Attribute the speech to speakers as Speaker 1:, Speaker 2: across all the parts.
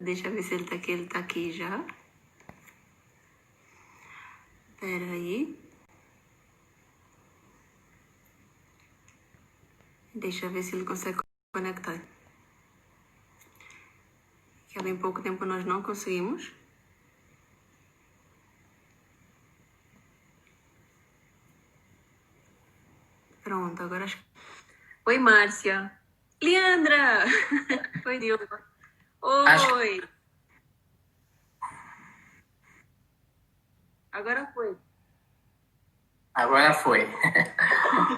Speaker 1: Deixa eu ver se ele tá aqui já. Espera aí. Deixa eu ver se ele consegue conectar. Que há bem pouco tempo nós não conseguimos. Pronto, agora acho. Oi, Márcia. Leandra! Oi, Dilma.
Speaker 2: Acho que
Speaker 1: Oi! Agora foi.
Speaker 2: agora foi.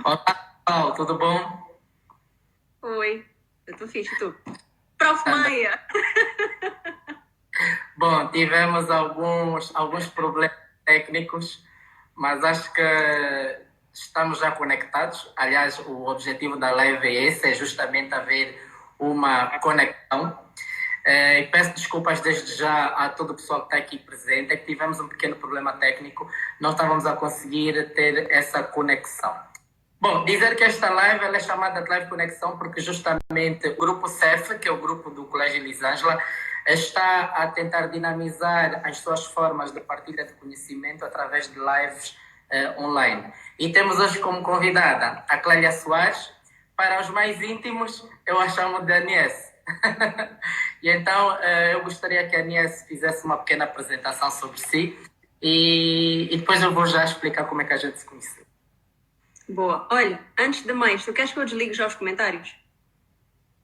Speaker 2: Olá, pessoal, tudo bom?
Speaker 1: Oi. Eu tô fixe, tu. Prof.
Speaker 2: Anda.
Speaker 1: Maia!
Speaker 2: Bom, tivemos alguns problemas técnicos, mas acho que estamos já conectados. Aliás, o objetivo da live é esse, é justamente haver uma conexão. E peço desculpas desde já a todo o pessoal que está aqui presente, é que tivemos um pequeno problema técnico, não estávamos a conseguir ter essa conexão. Bom, dizer que esta live ela é chamada de Live Conexão porque justamente o grupo CEF, que é o grupo do Colégio Elisângela, está a tentar dinamizar as suas formas de partilha de conhecimento através de lives online. E temos hoje como convidada a Clélia Soares. Para os mais íntimos, eu a chamo de Anies. E então eu gostaria que a Anies fizesse uma pequena apresentação sobre si e depois eu vou já explicar como é que a gente se conheceu.
Speaker 1: Boa. Olha, antes de mais, tu queres que eu desligue já os comentários?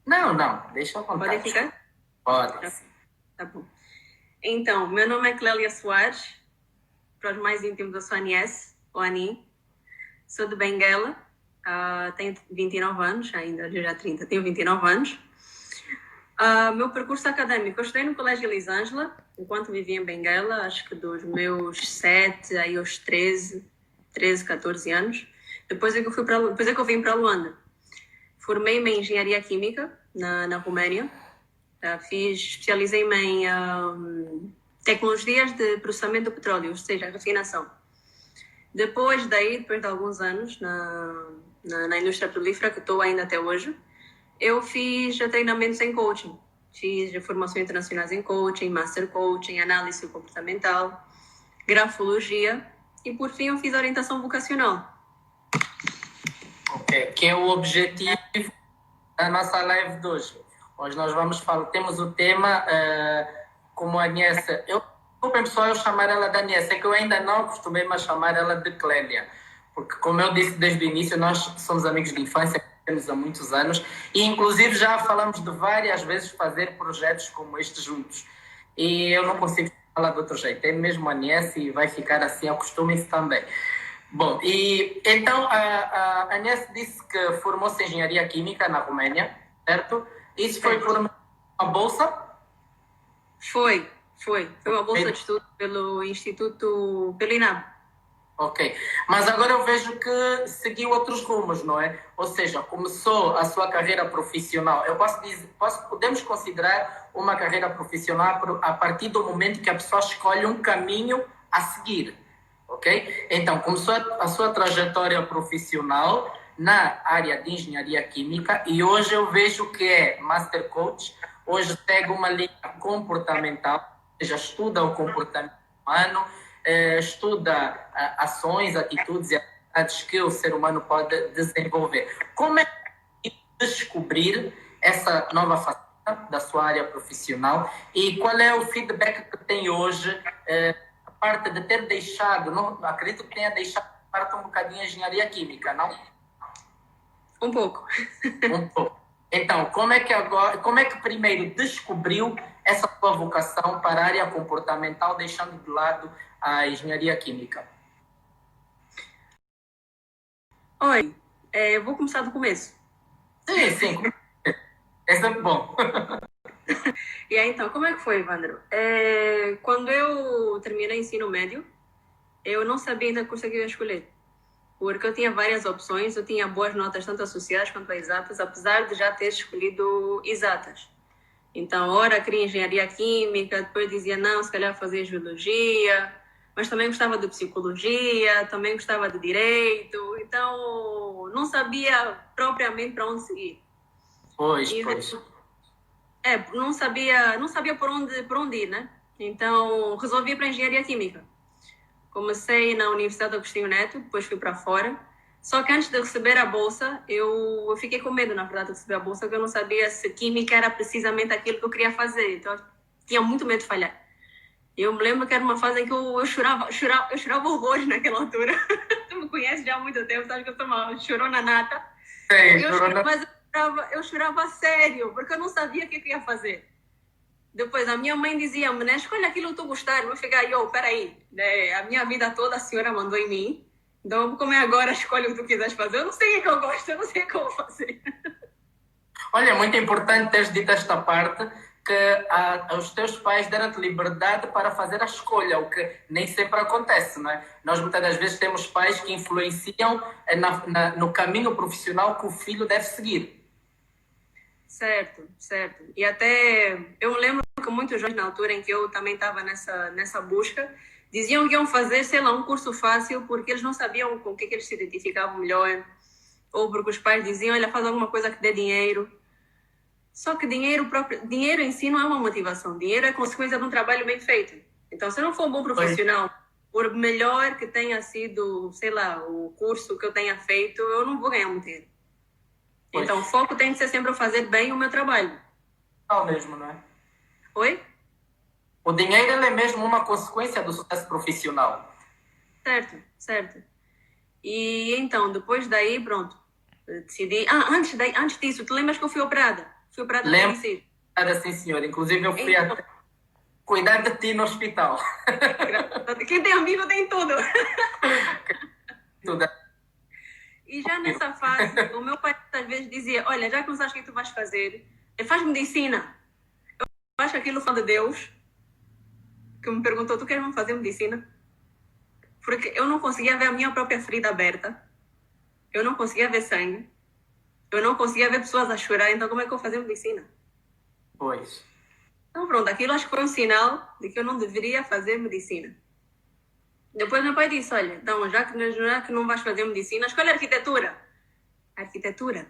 Speaker 2: Não, deixa à
Speaker 1: Podem
Speaker 2: vontade.
Speaker 1: ficar?
Speaker 2: Pode,
Speaker 1: Tá,
Speaker 2: sim.
Speaker 1: tá bom. Então, meu nome é Clélia Soares. Para os mais íntimos, eu sou Anies, ou Ani. Sou de Benguela. Tenho 29 anos, ainda já 30, tenho 29 anos. Meu percurso acadêmico, eu estudei no Colégio Elisângela, enquanto vivia em Benguela, acho que dos meus 7 aí aos 13, 14 anos. Depois é que eu vim para Luanda. Formei-me em Engenharia Química na Roménia. Especializei-me em tecnologias de processamento do petróleo, ou seja, refinação. Depois de alguns anos na indústria petrolífera, que estou ainda até hoje, eu fiz treinamentos em coaching. Fiz formações internacionais em coaching, master coaching, análise comportamental, grafologia e, por fim, eu fiz orientação vocacional.
Speaker 2: Ok, que é o objetivo da nossa live de hoje. Hoje nós vamos falar, temos o tema como a Niessa. Desculpem pessoal, eu chamar ela da Niessa, é que eu ainda não acostumei a chamar ela de Clélia, porque como eu disse desde o início, nós somos amigos de infância, temos há muitos anos, e inclusive já falamos de várias vezes fazer projetos como este juntos. E eu não consigo falar de outro jeito, é mesmo a Niessa e vai ficar assim, acostumem-se também. Bom, e então a Agnes disse que formou-se em Engenharia Química na Roménia, certo? Isso foi por uma bolsa?
Speaker 1: Foi. Foi uma bolsa
Speaker 2: Ok,
Speaker 1: de estudo pelo Instituto, pelo INAB.
Speaker 2: ok. Mas agora eu vejo que seguiu outros rumos, não é? Ou seja, começou a sua carreira profissional. Eu posso dizer, podemos considerar uma carreira profissional a partir do momento que a pessoa escolhe um caminho a seguir. Ok? Então, começou a sua trajetória profissional na área de engenharia química e hoje eu vejo que é Master Coach. Hoje segue uma linha comportamental, ou seja, estuda o comportamento humano, estuda ações, atitudes e atividades que o ser humano pode desenvolver. Como é que descobrir essa nova faceta da sua área profissional e qual é o feedback que tem hoje? A parte de ter deixado, não, acredito que tenha deixado parte um bocadinho a engenharia química, não?
Speaker 1: Um pouco.
Speaker 2: Um pouco. Então, como é que primeiro descobriu essa sua vocação para a área comportamental, deixando de lado a engenharia química?
Speaker 1: Olha, vou começar do começo.
Speaker 2: Sim, é sempre bom.
Speaker 1: E aí, então, como é que foi, Evandro? Quando eu terminei o ensino médio, eu não sabia ainda o curso que eu ia escolher. Porque eu tinha várias opções, eu tinha boas notas, tanto associadas quanto a exatas, apesar de já ter escolhido exatas. Então, ora queria engenharia química, depois dizia, não, se calhar fazer geologia, mas também gostava de psicologia, também gostava de direito, então não sabia propriamente para onde seguir.
Speaker 2: Pois,
Speaker 1: E
Speaker 2: pois.
Speaker 1: não sabia por onde ir, né? Então resolvi ir para engenharia química. Comecei na Universidade Agostinho Neto, depois fui para fora. Só que antes de receber a bolsa, eu fiquei com medo, na verdade, de receber a bolsa, porque eu não sabia se química era precisamente aquilo que eu queria fazer. Então, eu tinha muito medo de falhar. Eu me lembro que era uma fase em que eu chorava horrores naquela altura. Tu me conheces já há muito tempo, sabes que eu sou uma chorona nata.
Speaker 2: Sim,
Speaker 1: Mas eu chorava a sério, porque eu não sabia o que eu ia fazer. Depois, a minha mãe dizia-me, né, escolha aquilo que tu gostar. Eu fiquei, peraí, né, a minha vida toda a senhora mandou em mim. Então, como é agora, escolhe o que tu quiseres fazer. Eu não sei o que eu gosto, eu não sei o que eu vou fazer.
Speaker 2: olha, é muito importante teres dito esta parte que os teus pais deram-te liberdade para fazer a escolha, o que nem sempre acontece, não é? Nós muitas das vezes temos pais que influenciam no caminho profissional que o filho deve seguir.
Speaker 1: Certo, certo. E até eu lembro que muitos jovens na altura em que eu também estava nessa busca diziam que iam fazer, sei lá, um curso fácil porque eles não sabiam com o que eles se identificavam melhor, ou porque os pais diziam, olha, faz alguma coisa que dê dinheiro. Só que dinheiro em si não é uma motivação. Dinheiro é consequência de um trabalho bem feito. Então, se eu não for um bom
Speaker 2: Pois,
Speaker 1: profissional, por melhor que tenha sido, sei lá, o curso que eu tenha feito, eu não vou ganhar muito dinheiro.
Speaker 2: pois,
Speaker 1: Então, o foco tem que ser sempre eu fazer bem o meu trabalho.
Speaker 2: não mesmo, não é?
Speaker 1: Oi?
Speaker 2: O dinheiro ele é mesmo uma consequência do sucesso profissional.
Speaker 1: Certo, certo. E então, depois daí, pronto, decidi. Antes disso, tu lembras que eu fui operada? Fui operada de
Speaker 2: Lembro,
Speaker 1: apendicite.
Speaker 2: sim senhor. Inclusive eu fui
Speaker 1: Então,
Speaker 2: até cuidar de ti no hospital.
Speaker 1: quem tem amigo tem tudo.
Speaker 2: Tudo.
Speaker 1: E já nessa fase, o meu pai às vezes dizia: olha, já que não sabes o que tu vais fazer, faz medicina. Eu acho que aquilo foi de Deus que me perguntou: tu queres mesmo fazer medicina? Porque eu não conseguia ver a minha própria ferida aberta, eu não conseguia ver sangue, eu não conseguia ver pessoas a chorar, então como é que eu vou fazer medicina?
Speaker 2: Pois.
Speaker 1: Então pronto, aquilo acho que foi um sinal de que eu não deveria fazer medicina. Depois meu pai disse: olha, então já que não vais fazer medicina, escolhe arquitetura. Arquitetura?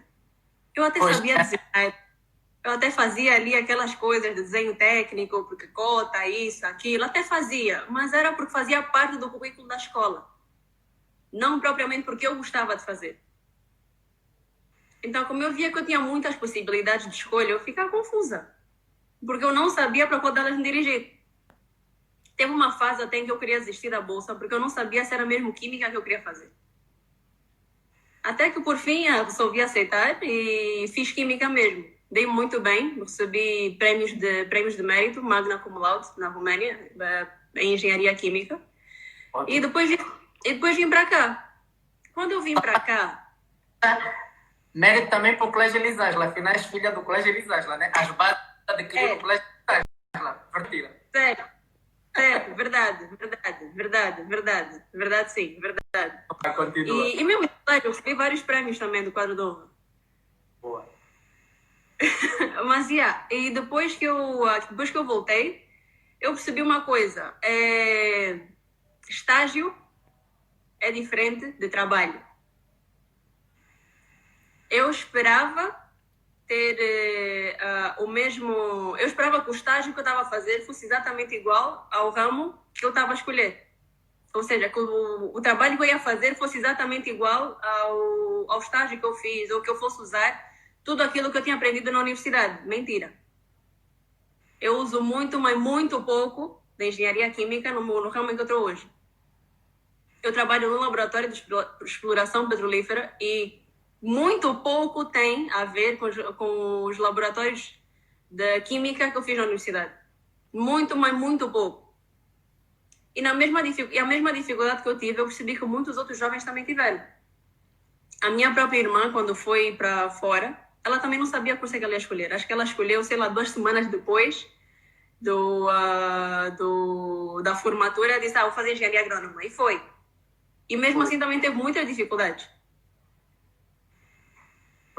Speaker 1: Eu até
Speaker 2: Pois,
Speaker 1: sabia desenhar, eu até fazia ali aquelas coisas de desenho técnico, porque cota, isso, aquilo, até fazia, mas era porque fazia parte do currículo da escola, não propriamente porque eu gostava de fazer. Então, como eu via que eu tinha muitas possibilidades de escolha, eu ficava confusa, porque eu não sabia para qual delas me dirigir. Teve uma fase até em que eu queria desistir da bolsa, porque eu não sabia se era mesmo química que eu queria fazer. Até que, por fim, eu resolvi aceitar e fiz química mesmo. Dei muito bem, recebi prêmios de mérito, Magna Cum Laude, na Roménia, em engenharia química. E
Speaker 2: ótimo.
Speaker 1: depois vim para cá. Quando eu vim para cá,
Speaker 2: Mérito também para o Colégio Elisângela. Afinal, és filha do Colégio Elisângela, né? As bases adquiriram no
Speaker 1: é,
Speaker 2: Colégio Elisângela. Vertida.
Speaker 1: sério, sério, verdade, verdade, verdade, verdade, verdade, sim, verdade.
Speaker 2: Continua.
Speaker 1: E mesmo eu recebi vários prêmios também do quadro de honra.
Speaker 2: Boa.
Speaker 1: Mas, e depois que eu voltei, eu percebi uma coisa. Estágio é diferente de trabalho. Eu esperava ter o mesmo... Eu esperava que o estágio que eu estava a fazer fosse exatamente igual ao ramo que eu estava a escolher. Ou seja, que o trabalho que eu ia fazer fosse exatamente igual ao estágio que eu fiz, ou que eu fosse usar tudo aquilo que eu tinha aprendido na universidade. Mentira. Eu uso muito, mas muito pouco da engenharia química no ramo em que eu estou hoje. Eu trabalho no laboratório de exploração petrolífera e muito pouco tem a ver com os laboratórios de química que eu fiz na universidade. Muito, mas muito pouco. E a mesma dificuldade que eu tive, eu percebi que muitos outros jovens também tiveram. A minha própria irmã, quando foi para fora, ela também não sabia qual curso que ela ia escolher. Acho que ela escolheu, sei lá, 2 semanas depois da formatura, disse, vou fazer engenharia agrônoma. E foi. E mesmo assim também teve muitas dificuldades.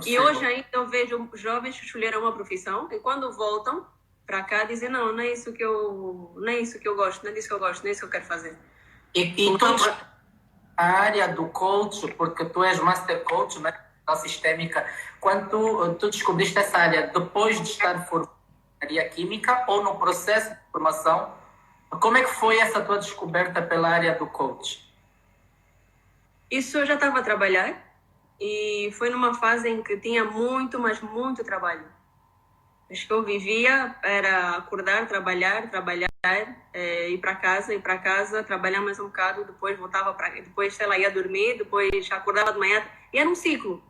Speaker 1: E hoje ainda eu vejo jovens que escolheram uma profissão e quando voltam para cá dizem, não é isso que eu gosto, não é disso que eu gosto, não é isso que eu quero fazer.
Speaker 2: E tu a área do coach, porque tu és master coach, né? Da sistémica, quando tu descobriste essa área, depois de estar formado, engenharia química ou no processo de formação? Como é que foi essa tua descoberta pela área do coach?
Speaker 1: Isso eu já estava a trabalhar e foi numa fase em que tinha muito, mas muito trabalho. Acho que eu vivia era acordar, trabalhar, ir para casa, trabalhar mais um bocado, depois voltava para, depois sei lá, ia dormir, depois acordava de manhã, e era um ciclo.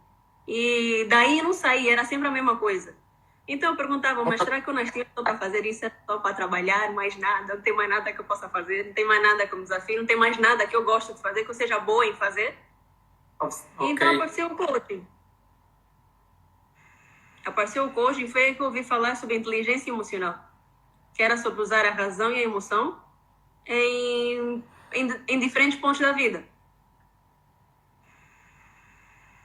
Speaker 1: E daí não saía, era sempre a mesma coisa. Então eu perguntava, mas será que eu nasci só para fazer isso, só para trabalhar, mais nada, não tem mais nada que eu possa fazer, não tem mais nada que eu me desafie, não tem mais nada que eu gosto de fazer, que eu seja boa em fazer?
Speaker 2: Ok.
Speaker 1: Então apareceu o coaching. Apareceu o coaching e foi aí que eu ouvi falar sobre inteligência emocional, que era sobre usar a razão e a emoção em diferentes pontos da vida.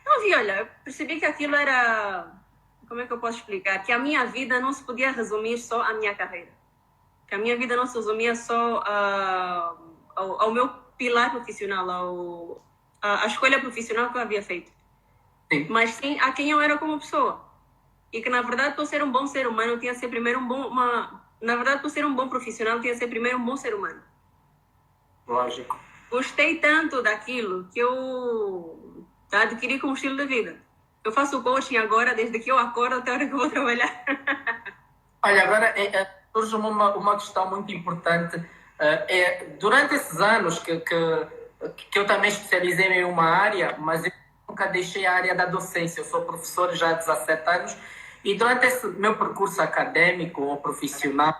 Speaker 1: Não vi, olha, eu percebi que aquilo era... Como é que eu posso explicar? Que a minha vida não se podia resumir só à minha carreira. Que a minha vida não se resumia só ao meu pilar profissional, à escolha profissional que eu havia feito.
Speaker 2: Sim.
Speaker 1: Mas sim a quem eu era como pessoa. E que, na verdade, para eu ser um bom ser humano, eu tinha que ser primeiro Na verdade, para eu ser um bom profissional, eu tinha que ser primeiro um bom ser humano.
Speaker 2: Lógico.
Speaker 1: Gostei tanto daquilo que eu adquiri como estilo de vida. Eu faço coaching agora, desde que eu acordo até a hora que eu vou trabalhar.
Speaker 2: Olha, agora surge uma questão muito importante. Durante esses anos que eu também especializei em uma área, mas eu nunca deixei a área da docência. Eu sou professor já há 17 anos e durante esse meu percurso acadêmico ou profissional,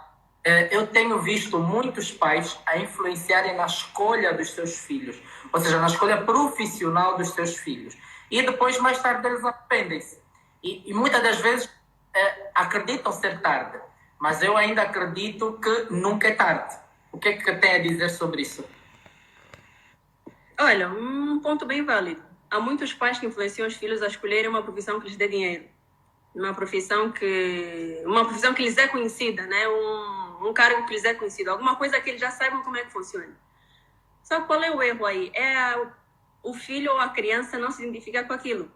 Speaker 2: eu tenho visto muitos pais a influenciarem na escolha dos seus filhos, ou seja, na escolha profissional dos seus filhos. E depois, mais tarde, eles arrependem-se. E muitas das vezes acreditam ser tarde, mas eu ainda acredito que nunca é tarde. O que é que tem a dizer sobre isso?
Speaker 1: Olha, um ponto bem válido. Há muitos pais que influenciam os filhos a escolherem uma profissão que lhes dê dinheiro. Uma profissão que lhes é conhecida, né? Um cargo que lhes é conhecido. Alguma coisa que eles já saibam como é que funciona. Só que qual é o erro aí? O filho ou a criança não se identifica com aquilo.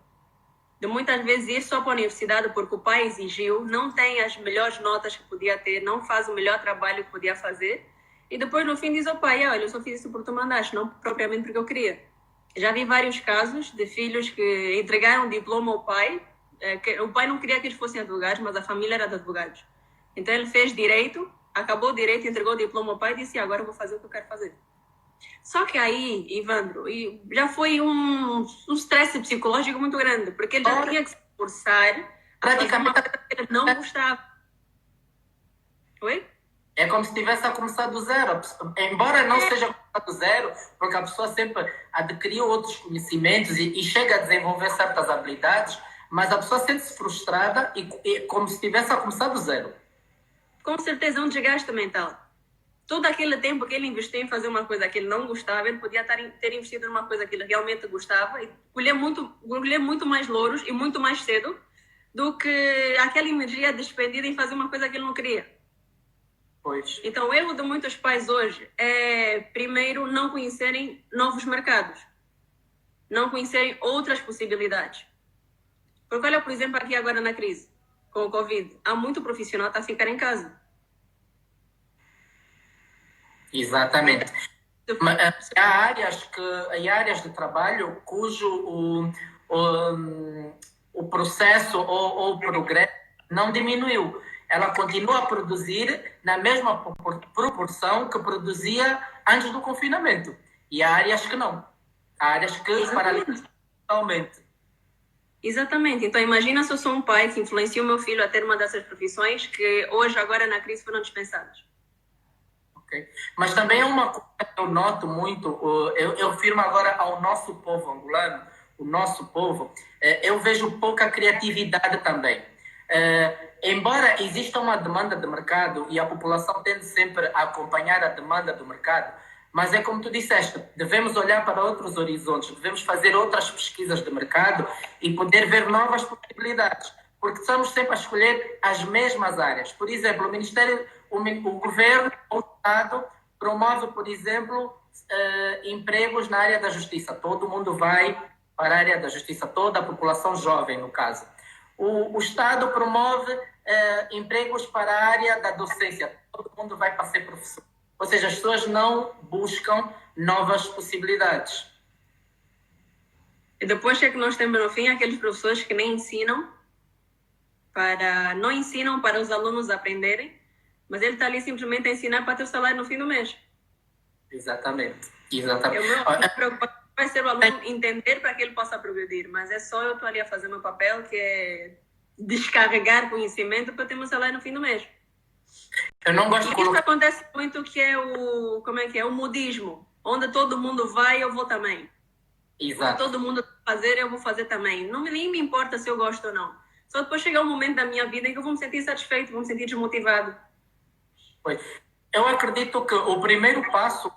Speaker 1: De muitas vezes ir só para a universidade porque o pai exigiu, não tem as melhores notas que podia ter, não faz o melhor trabalho que podia fazer, e depois no fim diz ao pai, olha, eu só fiz isso porque tu mandaste, não propriamente porque eu queria. Já vi vários casos de filhos que entregaram diploma ao pai, o pai não queria que eles fossem advogados, mas a família era de advogados. Então ele fez direito, acabou o direito, entregou o diploma ao pai e disse, agora eu vou fazer o que eu quero fazer. Só que aí, Ivandro, já foi um estresse psicológico muito grande, porque ele já tinha que se esforçar a fazer uma coisa que ele não gostava. Oi?
Speaker 2: É como se estivesse a começar do zero. Embora não seja começar do zero, porque a pessoa sempre adquiriu outros conhecimentos e chega a desenvolver certas habilidades, mas a pessoa sente-se frustrada e como se estivesse a começar do zero.
Speaker 1: Com certeza é um desgaste mental. Todo aquele tempo que ele investiu em fazer uma coisa que ele não gostava, ele podia ter investido numa coisa que ele realmente gostava e colher muito mais louros e muito mais cedo do que aquela energia despendida em fazer uma coisa que ele não queria.
Speaker 2: Pois.
Speaker 1: Então, o erro de muitos pais hoje é, primeiro, não conhecerem novos mercados, não conhecerem outras possibilidades. Porque olha, por exemplo, aqui agora na crise, com o Covid, há muito profissional que está a ficar em casa.
Speaker 2: Exatamente. Há áreas de trabalho cujo o processo ou o progresso não diminuiu. Ela continua a produzir na mesma proporção que produzia antes do confinamento. E há áreas que não. Há áreas que paralisam totalmente.
Speaker 1: Exatamente. Então, imagina se eu sou um pai que influencia o meu filho a ter uma dessas profissões que hoje, agora na crise, foram dispensadas.
Speaker 2: Okay. Mas também é uma coisa que eu noto muito, eu firmo agora ao nosso povo angolano, o nosso povo, eu vejo pouca criatividade também. Embora exista uma demanda de mercado e a população tende sempre a acompanhar a demanda do mercado, mas é como tu disseste, devemos olhar para outros horizontes, devemos fazer outras pesquisas de mercado e poder ver novas possibilidades, porque estamos sempre a escolher as mesmas áreas. Por exemplo, o governo ou o Estado promove, por exemplo, empregos na área da justiça. Todo mundo vai para a área da justiça, toda a população jovem, no caso. O Estado promove empregos para a área da docência. Todo mundo vai para ser professor. Ou seja, as pessoas não buscam novas possibilidades.
Speaker 1: E depois o que é que nós temos no fim? Aqueles professores que nem não ensinam para os alunos aprenderem, mas ele está ali simplesmente a ensinar para ter o salário no fim do mês.
Speaker 2: Exatamente.
Speaker 1: O meu preocupação vai ser o aluno entender para que ele possa progredir, mas é só eu estou ali a fazer meu papel, que é descarregar conhecimento para ter meu salário no fim do mês.
Speaker 2: Eu não gosto
Speaker 1: de isso acontece muito, que é o modismo, onde todo mundo vai, eu vou também.
Speaker 2: Exato.
Speaker 1: Onde todo mundo fazer, eu vou fazer também. Nem me importa se eu gosto ou não. Só depois chegar um momento da minha vida em que eu vou me sentir satisfeito, vou me sentir desmotivado.
Speaker 2: Eu acredito que o primeiro passo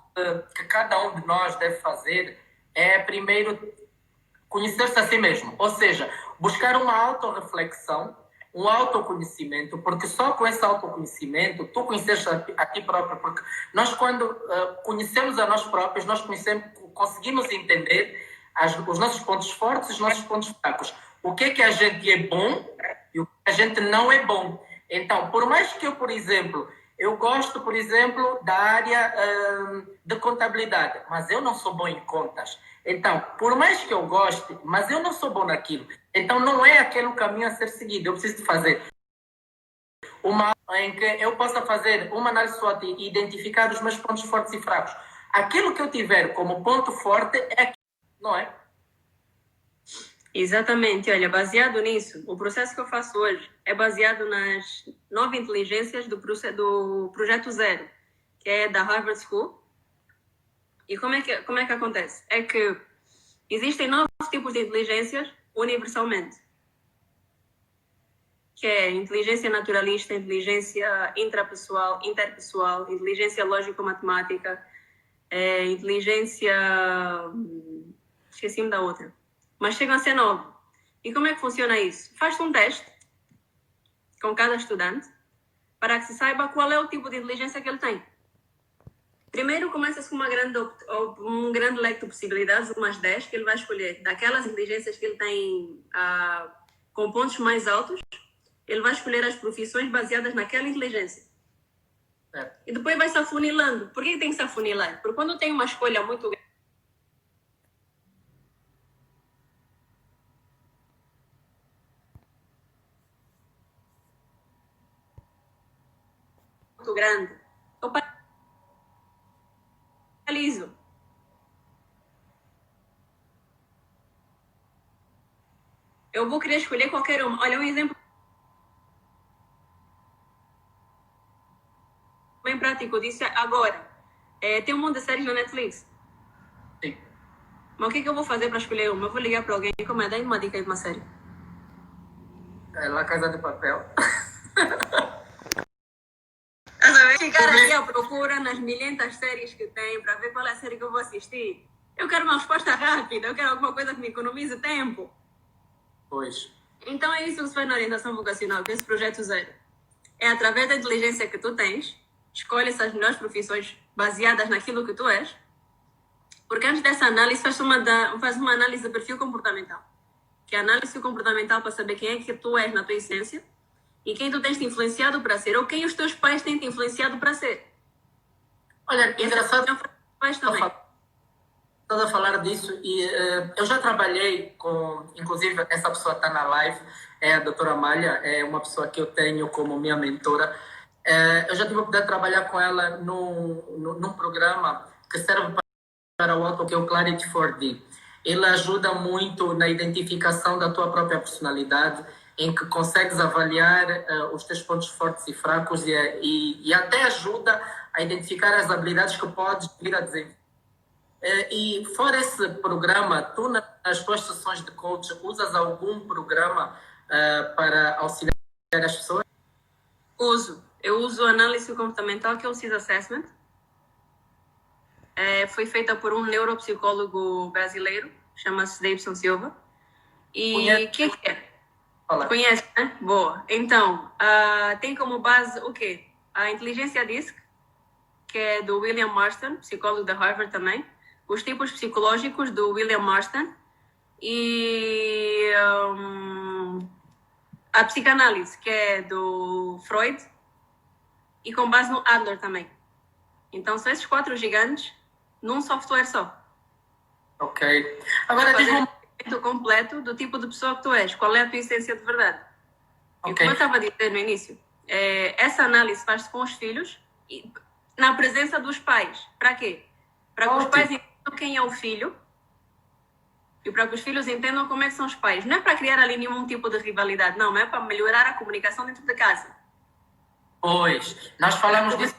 Speaker 2: que cada um de nós deve fazer é primeiro conhecer-se a si mesmo. Ou seja, buscar uma autorreflexão, um autoconhecimento, porque só com esse autoconhecimento tu conheces a ti próprio. Porque nós, quando conhecemos a nós próprios, nós conseguimos entender os nossos pontos fortes e os nossos pontos fracos. O que é que a gente é bom e o que a gente não é bom. Então, por mais que eu, por exemplo, eu gosto, por exemplo, da área de contabilidade, mas eu não sou bom em contas. Então, por mais que eu goste, mas eu não sou bom naquilo. Então, não é aquele o caminho a ser seguido. Eu preciso fazer uma em que eu possa fazer uma análise SWOT e identificar os meus pontos fortes e fracos. Aquilo que eu tiver como ponto forte é aquilo, não é?
Speaker 1: Exatamente. Olha, baseado nisso, o processo que eu faço hoje é baseado nas 9 inteligências do Projeto Zero, que é da Harvard School. E como é que acontece? É que existem 9 tipos de inteligências universalmente, que é inteligência naturalista, inteligência intrapessoal, interpessoal, inteligência lógico-matemática, inteligência... esqueci-me da outra. Mas chegam a ser 9. E como é que funciona isso? Faz-se um teste com cada estudante para que se saiba qual é o tipo de inteligência que ele tem. Primeiro começa-se com um grande leque de possibilidades, umas 10, que ele vai escolher. Daquelas inteligências que ele tem com pontos mais altos, ele vai escolher as profissões baseadas naquela inteligência. E depois vai se afunilando. Por que tem que se afunilar? Porque quando tem uma escolha muito grande, eu paraliso. Eu vou querer escolher qualquer uma. Olha, um exemplo bem prático disso agora. Tem um monte de séries na Netflix.
Speaker 2: Sim.
Speaker 1: Mas o que eu vou fazer para escolher uma? Eu vou ligar para alguém e como dá uma dica de uma série.
Speaker 2: La Casa de Papel.
Speaker 1: Ficar aqui à procura nas milhentas séries que tem para ver qual é a série que eu vou assistir. Eu quero uma resposta rápida, eu quero alguma coisa que me economize tempo.
Speaker 2: Pois.
Speaker 1: Então é isso que se faz na orientação vocacional, com esse Projeto Zero. É através da inteligência que tu tens, escolhe-se as melhores profissões baseadas naquilo que tu és, porque antes dessa análise faz uma análise de perfil comportamental, que é a análise comportamental para saber quem é que tu és na tua essência e quem tu tens te influenciado para ser, ou quem os teus pais têm te influenciado para ser.
Speaker 2: Olha, engraçado.
Speaker 1: Pais também.
Speaker 2: Estou a falar disso e eu já trabalhei com, inclusive essa pessoa está na live, é a doutora Amália, é uma pessoa que eu tenho como minha mentora. Eu já tive a oportunidade de trabalhar com ela num programa que serve para o auto, que é o Clarity 4D. Ele ajuda muito na identificação da tua própria personalidade, em que consegues avaliar os teus pontos fortes e fracos e até ajuda a identificar as habilidades que podes vir a desenvolver. E fora esse programa, tu nas tuas sessões de coach usas algum programa para auxiliar as pessoas?
Speaker 1: Eu uso análise comportamental, que é o CIS Assessment. Foi feita por um neuropsicólogo brasileiro, chama-se Davidson Silva. E o que é?
Speaker 2: Olá.
Speaker 1: Conhece, né? Boa. Então, tem como base o quê? A inteligência DISC, que é do William Marston, psicólogo da Harvard também. Os tipos psicológicos do William Marston. E a psicanálise, que é do Freud, e com base no Adler também. Então, são esses 4 gigantes num software só.
Speaker 2: Ok. Agora diz-me...
Speaker 1: Fazer um completo do tipo de pessoa que tu és. Qual é a tua essência de verdade? E
Speaker 2: Ok.
Speaker 1: como eu estava a dizer no início, essa análise faz-se com os filhos e na presença dos pais. Para quê? Para que os pais entendam quem é o filho e para que os filhos entendam como é que são os pais. Não é para criar ali nenhum tipo de rivalidade, não. É para melhorar a comunicação dentro de casa.
Speaker 2: Pois, nós falamos disso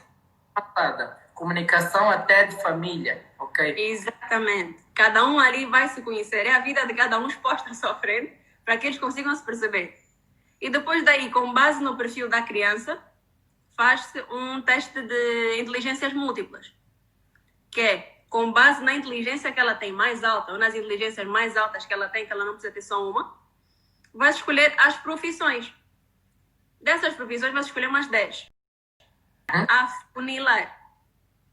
Speaker 2: na passada. Comunicação até de família, ok?
Speaker 1: Exatamente. Cada um ali vai se conhecer. É a vida de cada um exposta à sua frente para que eles consigam se perceber. E depois daí, com base no perfil da criança, faz-se um teste de inteligências múltiplas. Que é, com base na inteligência que ela tem mais alta, ou nas inteligências mais altas que ela tem, que ela não precisa ter só uma, vai escolher as profissões. Dessas profissões, vai escolher umas 10. Afunilar.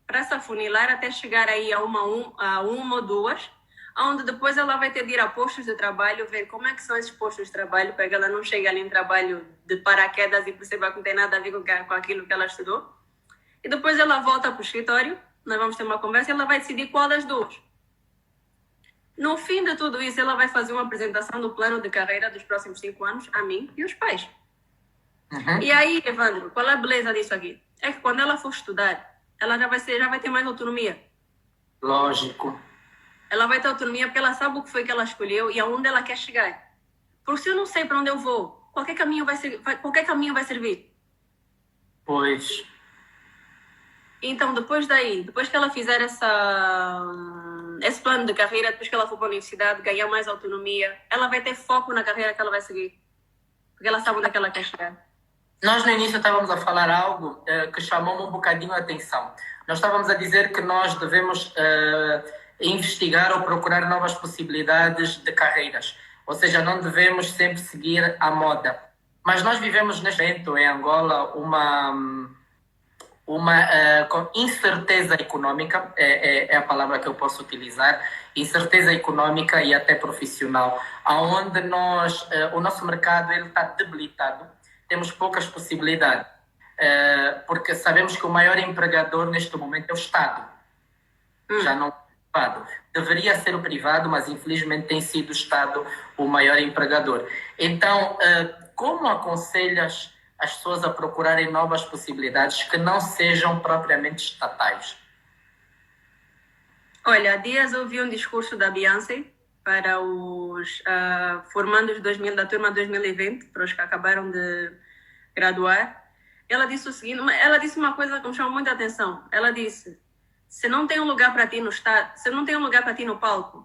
Speaker 1: Para se afunilar até chegar aí a uma ou duas, onde depois ela vai ter de ir a postos de trabalho, ver como é que são esses postos de trabalho, para que ela não chegue ali em trabalho de paraquedas e perceba que não tem nada a ver com aquilo que ela estudou. E depois ela volta para o escritório, nós vamos ter uma conversa e ela vai decidir qual das duas. No fim de tudo isso, ela vai fazer uma apresentação do plano de carreira dos próximos 5 anos a mim e aos pais. E aí, Evandro, qual é a beleza disso aqui? É que quando ela for estudar, ela já vai ter mais autonomia.
Speaker 2: Lógico.
Speaker 1: Ela vai ter autonomia porque ela sabe o que foi que ela escolheu e aonde ela quer chegar. Porque se eu não sei para onde eu vou, qualquer caminho vai servir.
Speaker 2: Pois.
Speaker 1: Então, depois que ela fizer esse plano de carreira, depois que ela for para a universidade, ganhar mais autonomia, ela vai ter foco na carreira que ela vai seguir. Porque ela sabe onde é que ela quer chegar.
Speaker 2: Nós no início estávamos a falar algo que chamou-me um bocadinho a atenção. Nós estávamos a dizer que nós devemos investigar ou procurar novas possibilidades de carreiras. Ou seja, não devemos sempre seguir a moda. Mas nós vivemos neste momento em Angola com incerteza econômica, é a palavra que eu posso utilizar, incerteza econômica e até profissional, onde o nosso mercado está debilitado, temos poucas possibilidades, porque sabemos que o maior empregador neste momento é o Estado, já não é o privado. Deveria ser o privado, mas infelizmente tem sido o Estado o maior empregador. Então, como aconselhas as pessoas a procurarem novas possibilidades que não sejam propriamente estatais?
Speaker 1: Olha, há dias eu vi um discurso da Beyoncé para os formandos da turma 2020, para os que acabaram de graduar. Ela disse o seguinte, ela disse uma coisa que me chamou muita atenção. Ela disse, se não tem um lugar para ti no estado, se não tem um lugar para ti no palco,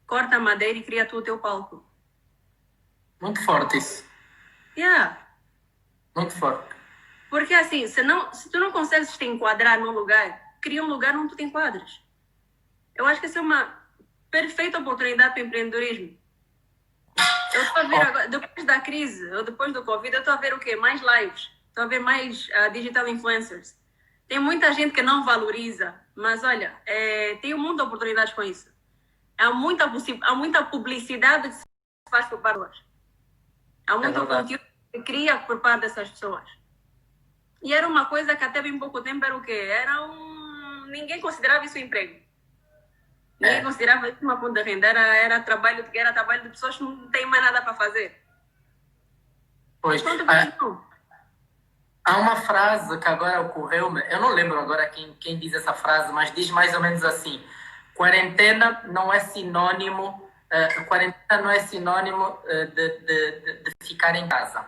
Speaker 1: corta a madeira e cria tu o teu palco.
Speaker 2: Muito forte isso.
Speaker 1: Yeah.
Speaker 2: Muito forte.
Speaker 1: Porque assim, se tu não consegues te enquadrar num lugar, cria um lugar onde tu te enquadres. Eu acho que essa é uma perfeita oportunidade para empreendedorismo. Eu estou a ver agora, depois da crise, ou depois do Covid, eu estou a ver o quê? Mais lives. Estou a ver mais digital influencers. Tem muita gente que não valoriza, mas olha, tem um mundo de oportunidades com isso. Há muita publicidade que se faz por parte. Há muito conteúdo que se cria por parte dessas pessoas. E era uma coisa que até bem pouco tempo era o quê? Ninguém considerava isso um emprego. Ninguém considerava isso uma fonte de renda. Era trabalho de pessoas que não têm mais nada para fazer.
Speaker 2: Pois. Há uma frase que agora ocorreu-me, eu não lembro agora quem diz essa frase, mas diz mais ou menos assim: quarentena não é sinônimo de ficar em casa.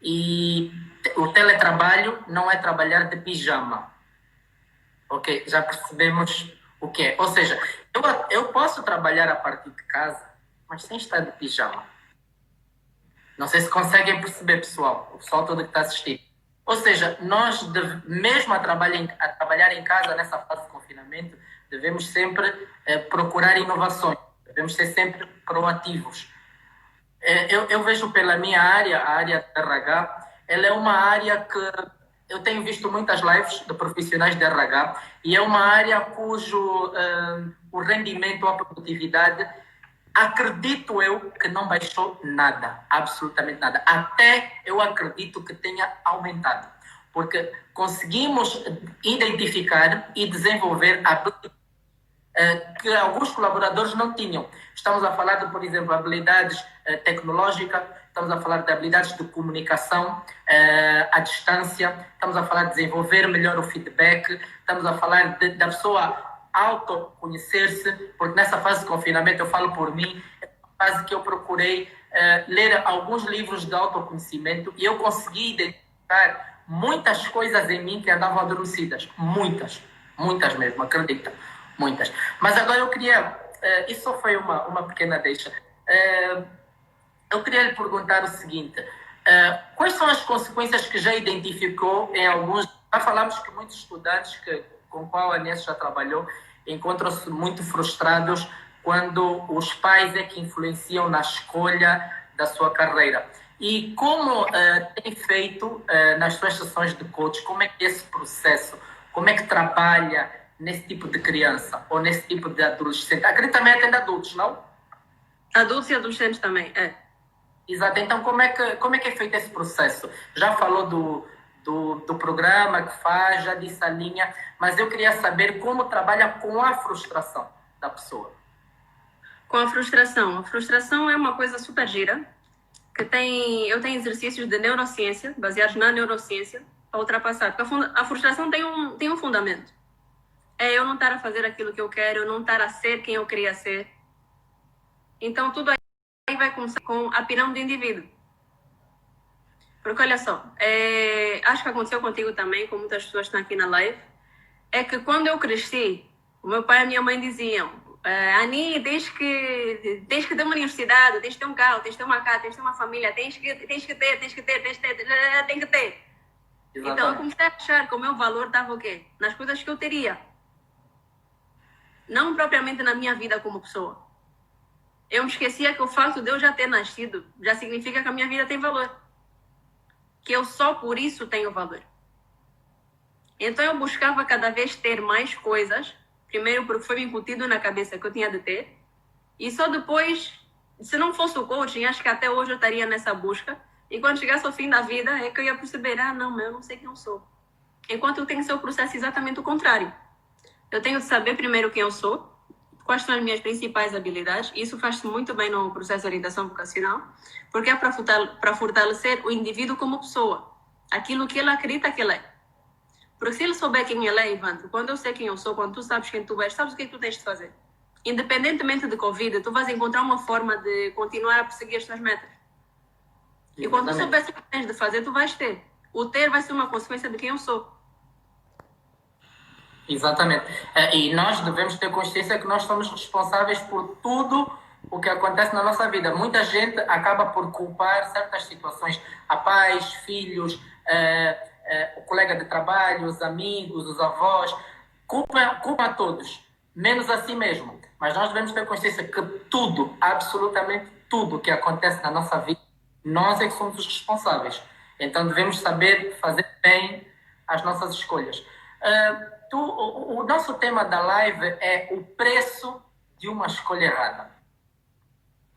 Speaker 2: E o teletrabalho não é trabalhar de pijama. Ok, já percebemos o que é. Ou seja, eu posso trabalhar a partir de casa, mas sem estar de pijama. Não sei se conseguem perceber, pessoal. O pessoal todo que está assistindo. Ou seja, nós, mesmo a trabalhar em casa nessa fase de confinamento, devemos sempre procurar inovações. Devemos ser sempre proativos. Eu vejo pela minha área, a área de RH, ela é uma área que eu tenho visto muitas lives de profissionais de RH e é uma área cujo o rendimento, a produtividade acredito eu que não baixou nada, absolutamente nada. Até eu acredito que tenha aumentado, porque conseguimos identificar e desenvolver habilidades que alguns colaboradores não tinham. Estamos a falar de, por exemplo, habilidades tecnológicas, estamos a falar de habilidades de comunicação à distância, estamos a falar de desenvolver melhor o feedback, estamos a falar da pessoa autoconhecer-se, porque nessa fase de confinamento, eu falo por mim, é uma fase que eu procurei ler alguns livros de autoconhecimento e eu consegui identificar muitas coisas em mim que andavam adormecidas. Muitas mesmo, acredita. Muitas. Mas agora eu queria... isso só foi uma pequena deixa. Eu queria lhe perguntar o seguinte. Quais são as consequências que já identificou em alguns... Já falamos que muitos estudantes com os quais a Anies já trabalhou encontram-se muito frustrados quando os pais é que influenciam na escolha da sua carreira. E como tem feito nas suas sessões de coach, como é que é esse processo? Como é que trabalha nesse tipo de criança ou nesse tipo de adolescente? Acredito também atende adultos, não?
Speaker 1: Adultos e adolescentes também,
Speaker 2: Exato. Então, como é que é feito esse processo? Já falou do programa que faz, já disse a linha, mas eu queria saber como trabalha com a frustração da pessoa.
Speaker 1: Com a frustração. A frustração é uma coisa super gira, que eu tenho exercícios de neurociência, baseados na neurociência, para ultrapassar. Porque a frustração tem um fundamento. É eu não estar a fazer aquilo que eu quero, eu não estar a ser quem eu queria ser. Então, tudo aí vai começar com a pirâmide do indivíduo. Porque, olha só, acho que aconteceu contigo também, com muitas pessoas que estão aqui na live, é que quando eu cresci, o meu pai e a minha mãe diziam: Ani, tens que ter uma universidade, tens que ter um carro, tens que ter uma casa, tens que ter uma família, tens que ter.
Speaker 2: Exatamente.
Speaker 1: Então, eu comecei a achar que o meu valor estava o quê? Nas coisas que eu teria. Não propriamente na minha vida como pessoa. Eu me esquecia que o fato de eu já ter nascido já significa que a minha vida tem valor. Que eu só por isso tenho valor. Então eu buscava cada vez ter mais coisas, primeiro porque foi me incutido na cabeça que eu tinha de ter, e só depois, se não fosse o coaching, acho que até hoje eu estaria nessa busca, e quando chegasse ao fim da vida é que eu ia perceber: não, mas eu não sei quem eu sou. Enquanto eu tenho que ser o processo exatamente o contrário. Eu tenho de saber primeiro quem eu sou, quais são as minhas principais habilidades. Isso faz-se muito bem no processo de orientação vocacional, porque é para fortalecer o indivíduo como pessoa, aquilo que ele acredita que ele é. Porque se ele souber quem ele é, Ivandro, quando eu sei quem eu sou, quando tu sabes quem tu és, sabes o que é que tu tens de fazer. Independentemente de Covid, tu vais encontrar uma forma de continuar a perseguir as tuas metas. E quando tu souberes o que tens de fazer, tu vais ter. O ter vai ser uma consequência de quem eu sou.
Speaker 2: Exatamente. E nós devemos ter consciência que nós somos responsáveis por tudo o que acontece na nossa vida. Muita gente acaba por culpar certas situações a pais, filhos, o colega de trabalho, os amigos, os avós. Culpa a todos, menos a si mesmo. Mas nós devemos ter consciência que tudo, absolutamente tudo que acontece na nossa vida, nós é que somos os responsáveis. Então devemos saber fazer bem as nossas escolhas. O nosso tema da live é o preço de uma escolha errada.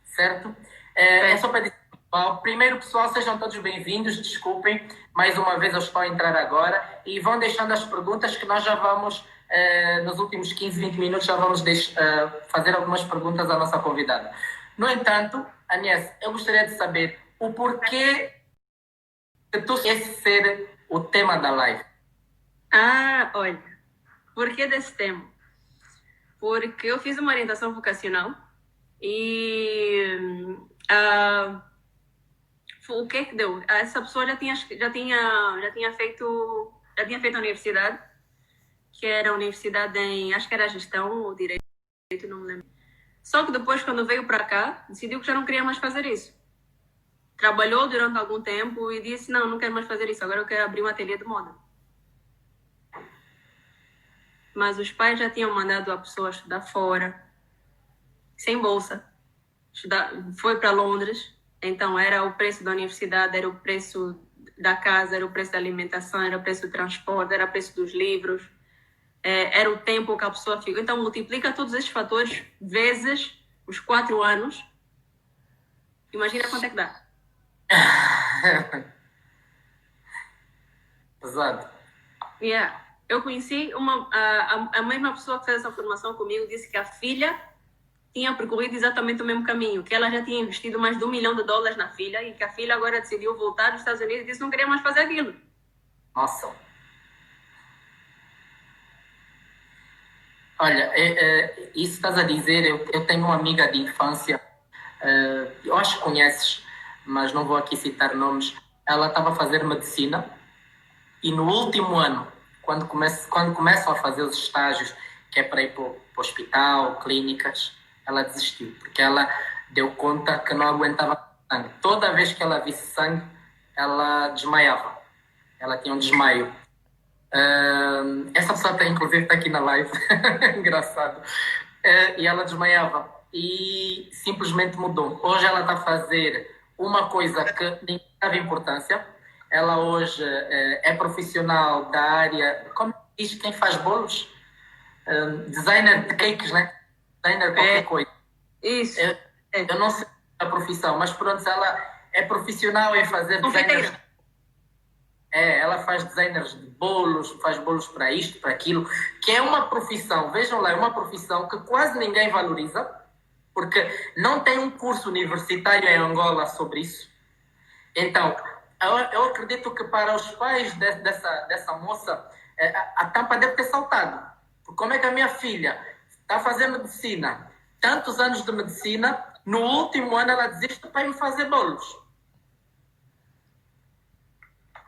Speaker 2: Certo? É só para dizer, pessoal. Primeiro, pessoal, sejam todos bem-vindos. Desculpem, mais uma vez eu estou a entrar agora. E vão deixando as perguntas que nós já vamos, nos últimos 15, 20 minutos, já vamos fazer algumas perguntas à nossa convidada. No entanto, Anies, eu gostaria de saber o porquê de tu esse ser o tema da live.
Speaker 1: Olha, por que desse tema? Porque eu fiz uma orientação vocacional e o que é que deu? Essa pessoa já tinha feito a universidade, que era a universidade acho que era gestão ou direito, não me lembro. Só que depois, quando veio para cá, decidiu que já não queria mais fazer isso. Trabalhou durante algum tempo e disse: não quero mais fazer isso, agora eu quero abrir um ateliê de moda. Mas os pais já tinham mandado a pessoa estudar fora, sem bolsa. Foi para Londres, então era o preço da universidade, era o preço da casa, era o preço da alimentação, era o preço do transporte, era o preço dos livros, era o tempo que a pessoa ficou. Então multiplica todos esses fatores vezes os 4 anos, imagina quanto é que dá.
Speaker 2: Pesado.
Speaker 1: Yeah. Eu conheci a mesma pessoa que fez essa formação comigo, disse que a filha tinha percorrido exatamente o mesmo caminho, que ela já tinha investido mais de $1 milhão na filha e que a filha agora decidiu voltar dos Estados Unidos e disse que não queria mais fazer aquilo.
Speaker 2: Nossa. Olha, isso estás a dizer, eu tenho uma amiga de infância, eu acho que conheces, mas não vou aqui citar nomes. Ela estava a fazer medicina e no último ano, quando começam a fazer os estágios, que é para ir para o hospital, clínicas, ela desistiu, porque ela deu conta que não aguentava sangue. Toda vez que ela visse sangue, ela desmaiava. Ela tinha um desmaio. Essa pessoa inclusive está aqui na live, engraçado. E ela desmaiava e simplesmente mudou. Hoje ela está a fazer uma coisa que ninguém dava importância. Ela hoje é profissional da área, como diz quem faz bolos? Designer de cakes, né? Designer qualquer coisa.
Speaker 1: Isso.
Speaker 2: Eu não sei a profissão, mas pronto, ela é profissional em fazer designers. Ela faz designers de bolos, faz bolos para isto, para aquilo, que é uma profissão, vejam lá, é uma profissão que quase ninguém valoriza, porque não tem um curso universitário em Angola sobre isso. Então, eu acredito que para os pais dessa moça, a tampa deve ter saltado. Porque como é que a minha filha está a fazer medicina, tantos anos de medicina, no último ano ela desiste para ir fazer bolos.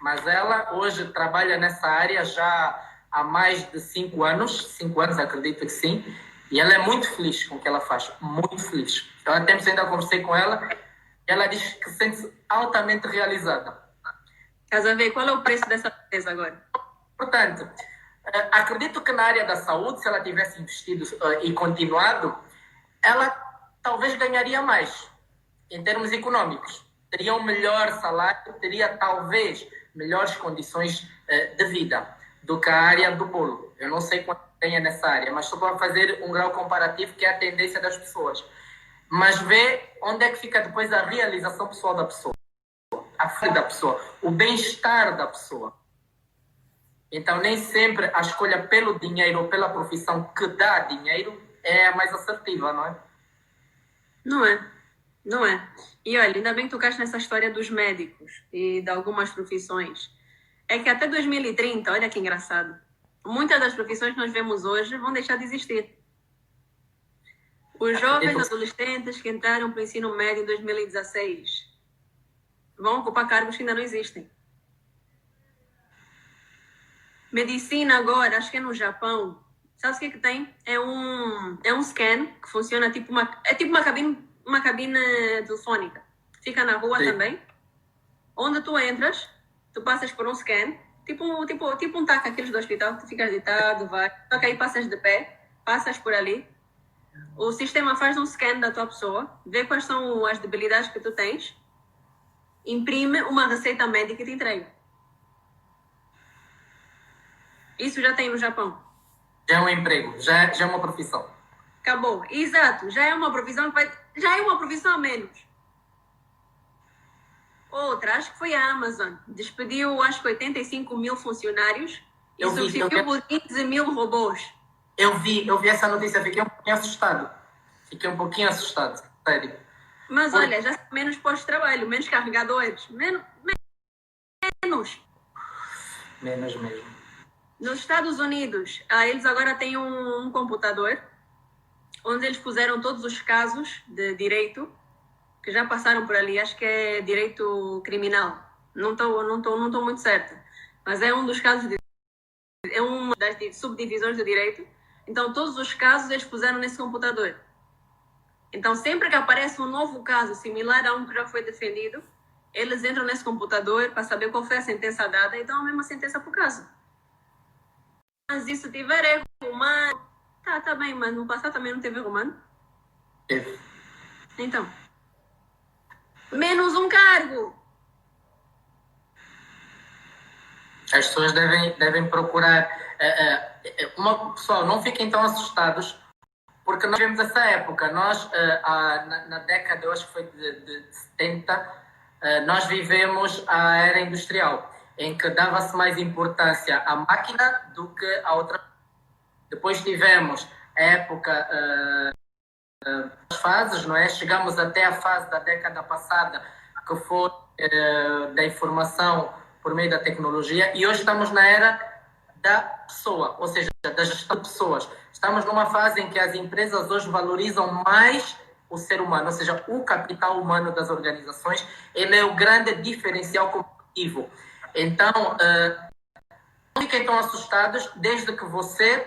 Speaker 2: Mas ela hoje trabalha nessa área já há mais de 5 anos, 5 anos acredito que sim, e ela é muito feliz com o que ela faz, muito feliz. Eu há tempos ainda conversei com ela, e ela diz que se sente altamente realizada.
Speaker 1: Estás a ver, qual é o preço dessa empresa agora?
Speaker 2: Portanto, acredito que na área da saúde, se ela tivesse investido e continuado, ela talvez ganharia mais, em termos econômicos. Teria um melhor salário, teria talvez melhores condições de vida do que a área do bolo. Eu não sei quanto tenha nessa área, mas só para fazer um grau comparativo, que é a tendência das pessoas. Mas vê onde é que fica depois a realização pessoal da pessoa, a fé da pessoa, o bem-estar da pessoa. Então, nem sempre a escolha pelo dinheiro ou pela profissão que dá dinheiro é a mais assertiva, não é?
Speaker 1: Não é. Não é. E olha, ainda bem que tocaste nessa história dos médicos e de algumas profissões. É que até 2030, olha que engraçado, muitas das profissões que nós vemos hoje vão deixar de existir. Os jovens adolescentes que entraram para o ensino médio em 2016 vão ocupar cargos que ainda não existem. Medicina agora, acho que é no Japão. Sabe o que tem? É um scan que funciona tipo uma cabine telefônica. Fica na rua. Sim. Também. Onde tu entras, tu passas por um scan, tipo um taco aqueles do hospital, tu ficas deitado, vai. Só que aí passas de pé, passas por ali. O sistema faz um scan da tua pessoa, vê quais são as debilidades que tu tens, imprime uma receita médica e te entrega. Isso já tem no Japão.
Speaker 2: Já é um emprego, já é uma profissão.
Speaker 1: Acabou. Exato. Já é uma profissão já é uma profissão a menos. Outra, acho que foi a Amazon. Despediu, acho que 85 mil funcionários e substituiu por 15 mil robôs.
Speaker 2: Eu vi essa notícia, fiquei um pouquinho assustado. Sério.
Speaker 1: Mas olha, já são menos postos de trabalho, menos carregadores, menos.
Speaker 2: Menos mesmo.
Speaker 1: Nos Estados Unidos, eles agora têm um computador onde eles puseram todos os casos de direito que já passaram por ali. Acho que é direito criminal. Não estou muito certa. Mas é um dos casos é uma das subdivisões do direito. Então, todos os casos eles puseram nesse computador. Então, sempre que aparece um novo caso similar a um que já foi defendido, eles entram nesse computador para saber qual foi a sentença dada e dão a mesma sentença para o caso. Mas e se tiver erro humano? Tá bem, mas no passado também não teve erro humano?
Speaker 2: Teve.
Speaker 1: Então. Menos um cargo.
Speaker 2: As pessoas devem procurar... pessoal, não fiquem tão assustados, porque nós vivemos essa época. Nós, na década, eu acho que foi de 70, nós vivemos a era industrial, em que dava-se mais importância à máquina do que à outra. Depois tivemos a época, as fases, não é? Chegamos até a fase da década passada, que foi da informação por meio da tecnologia, e hoje estamos na era da pessoa, ou seja, da gestão de pessoas. Estamos numa fase em que as empresas hoje valorizam mais o ser humano, ou seja, o capital humano das organizações. Ele é o grande diferencial competitivo. Então, não fiquem tão assustados desde que você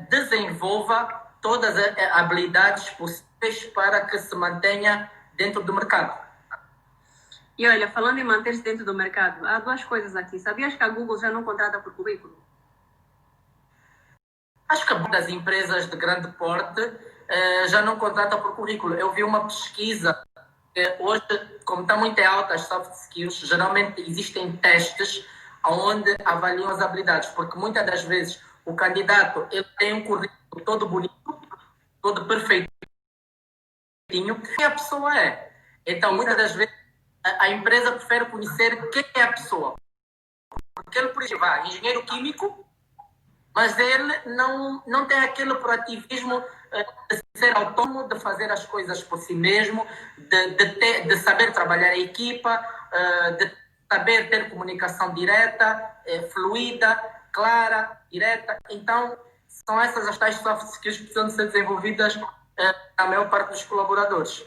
Speaker 2: desenvolva todas as habilidades possíveis para que se mantenha dentro do mercado.
Speaker 1: E olha, falando em manter-se dentro do mercado, há duas coisas aqui. Sabias que a Google já não contrata por currículo?
Speaker 2: Acho que das empresas de grande porte já não contrata por currículo. Eu vi uma pesquisa que hoje, como está muito alta as soft skills, geralmente existem testes onde avaliam as habilidades, porque muitas das vezes o candidato ele tem um currículo todo bonito, todo perfeitinho, e a pessoa é. Então, muitas das vezes, a empresa prefere conhecer quem é a pessoa. Porque ele, por exemplo, engenheiro químico, mas ele não tem aquele proativismo de ser autônomo, de fazer as coisas por si mesmo, de saber trabalhar em equipa, de saber ter comunicação direta, fluida, clara, direta. Então, são essas as tais soft skills que precisam ser desenvolvidas na maior parte dos colaboradores.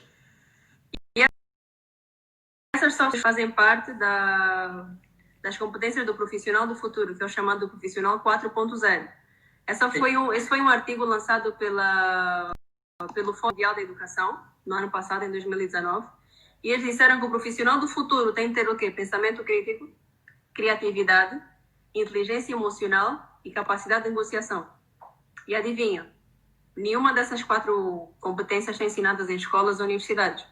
Speaker 1: E essas soft skills fazem parte das competências do profissional do futuro, que é o chamado profissional 4.0. Esse foi um artigo lançado pelo Fórum Mundial da Educação, no ano passado, em 2019, e eles disseram que o profissional do futuro tem que ter o quê? Pensamento crítico, criatividade, inteligência emocional e capacidade de negociação. E adivinha, nenhuma dessas 4 competências são ensinadas em escolas ou universidades.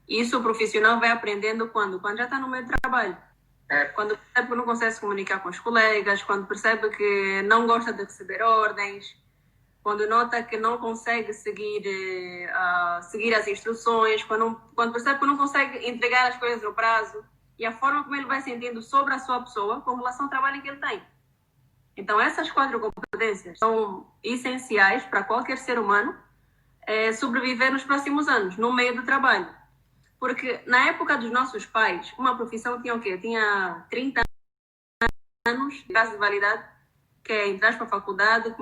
Speaker 1: Isso o profissional vai aprendendo quando? Quando já está no meio do trabalho. Quando percebe que não consegue se comunicar com os colegas, quando percebe que não gosta de receber ordens, quando nota que não consegue seguir as instruções, quando percebe que não consegue entregar as coisas no prazo, e a forma como ele vai sentindo sobre a sua pessoa com relação ao trabalho que ele tem. Então, essas 4 competências são essenciais para qualquer ser humano sobreviver nos próximos anos, no meio do trabalho. Porque na época dos nossos pais, uma profissão tinha o quê? Tinha 30 anos de prazo de validade, que é entrar para a faculdade,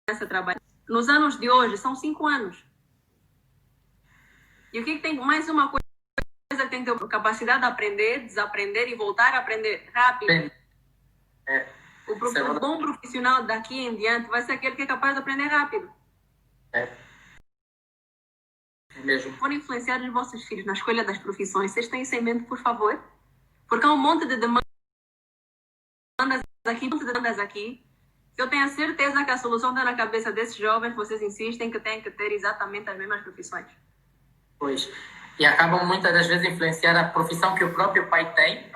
Speaker 1: começa a trabalhar. Nos anos de hoje, são 5 anos. E o que tem? Mais uma coisa que tem que ter capacidade de aprender, desaprender e voltar a aprender rápido. O bom profissional daqui em diante vai ser aquele que é capaz de aprender rápido.
Speaker 2: Mesmo.
Speaker 1: Forem influenciar os vossos filhos na escolha das profissões, vocês têm isso em mente, por favor? Porque há um monte de demandas aqui, que eu tenho a certeza que a solução está na cabeça desses jovens, vocês insistem que têm que ter exatamente as mesmas profissões.
Speaker 2: Pois. E acabam muitas das vezes influenciar a profissão que o próprio pai tem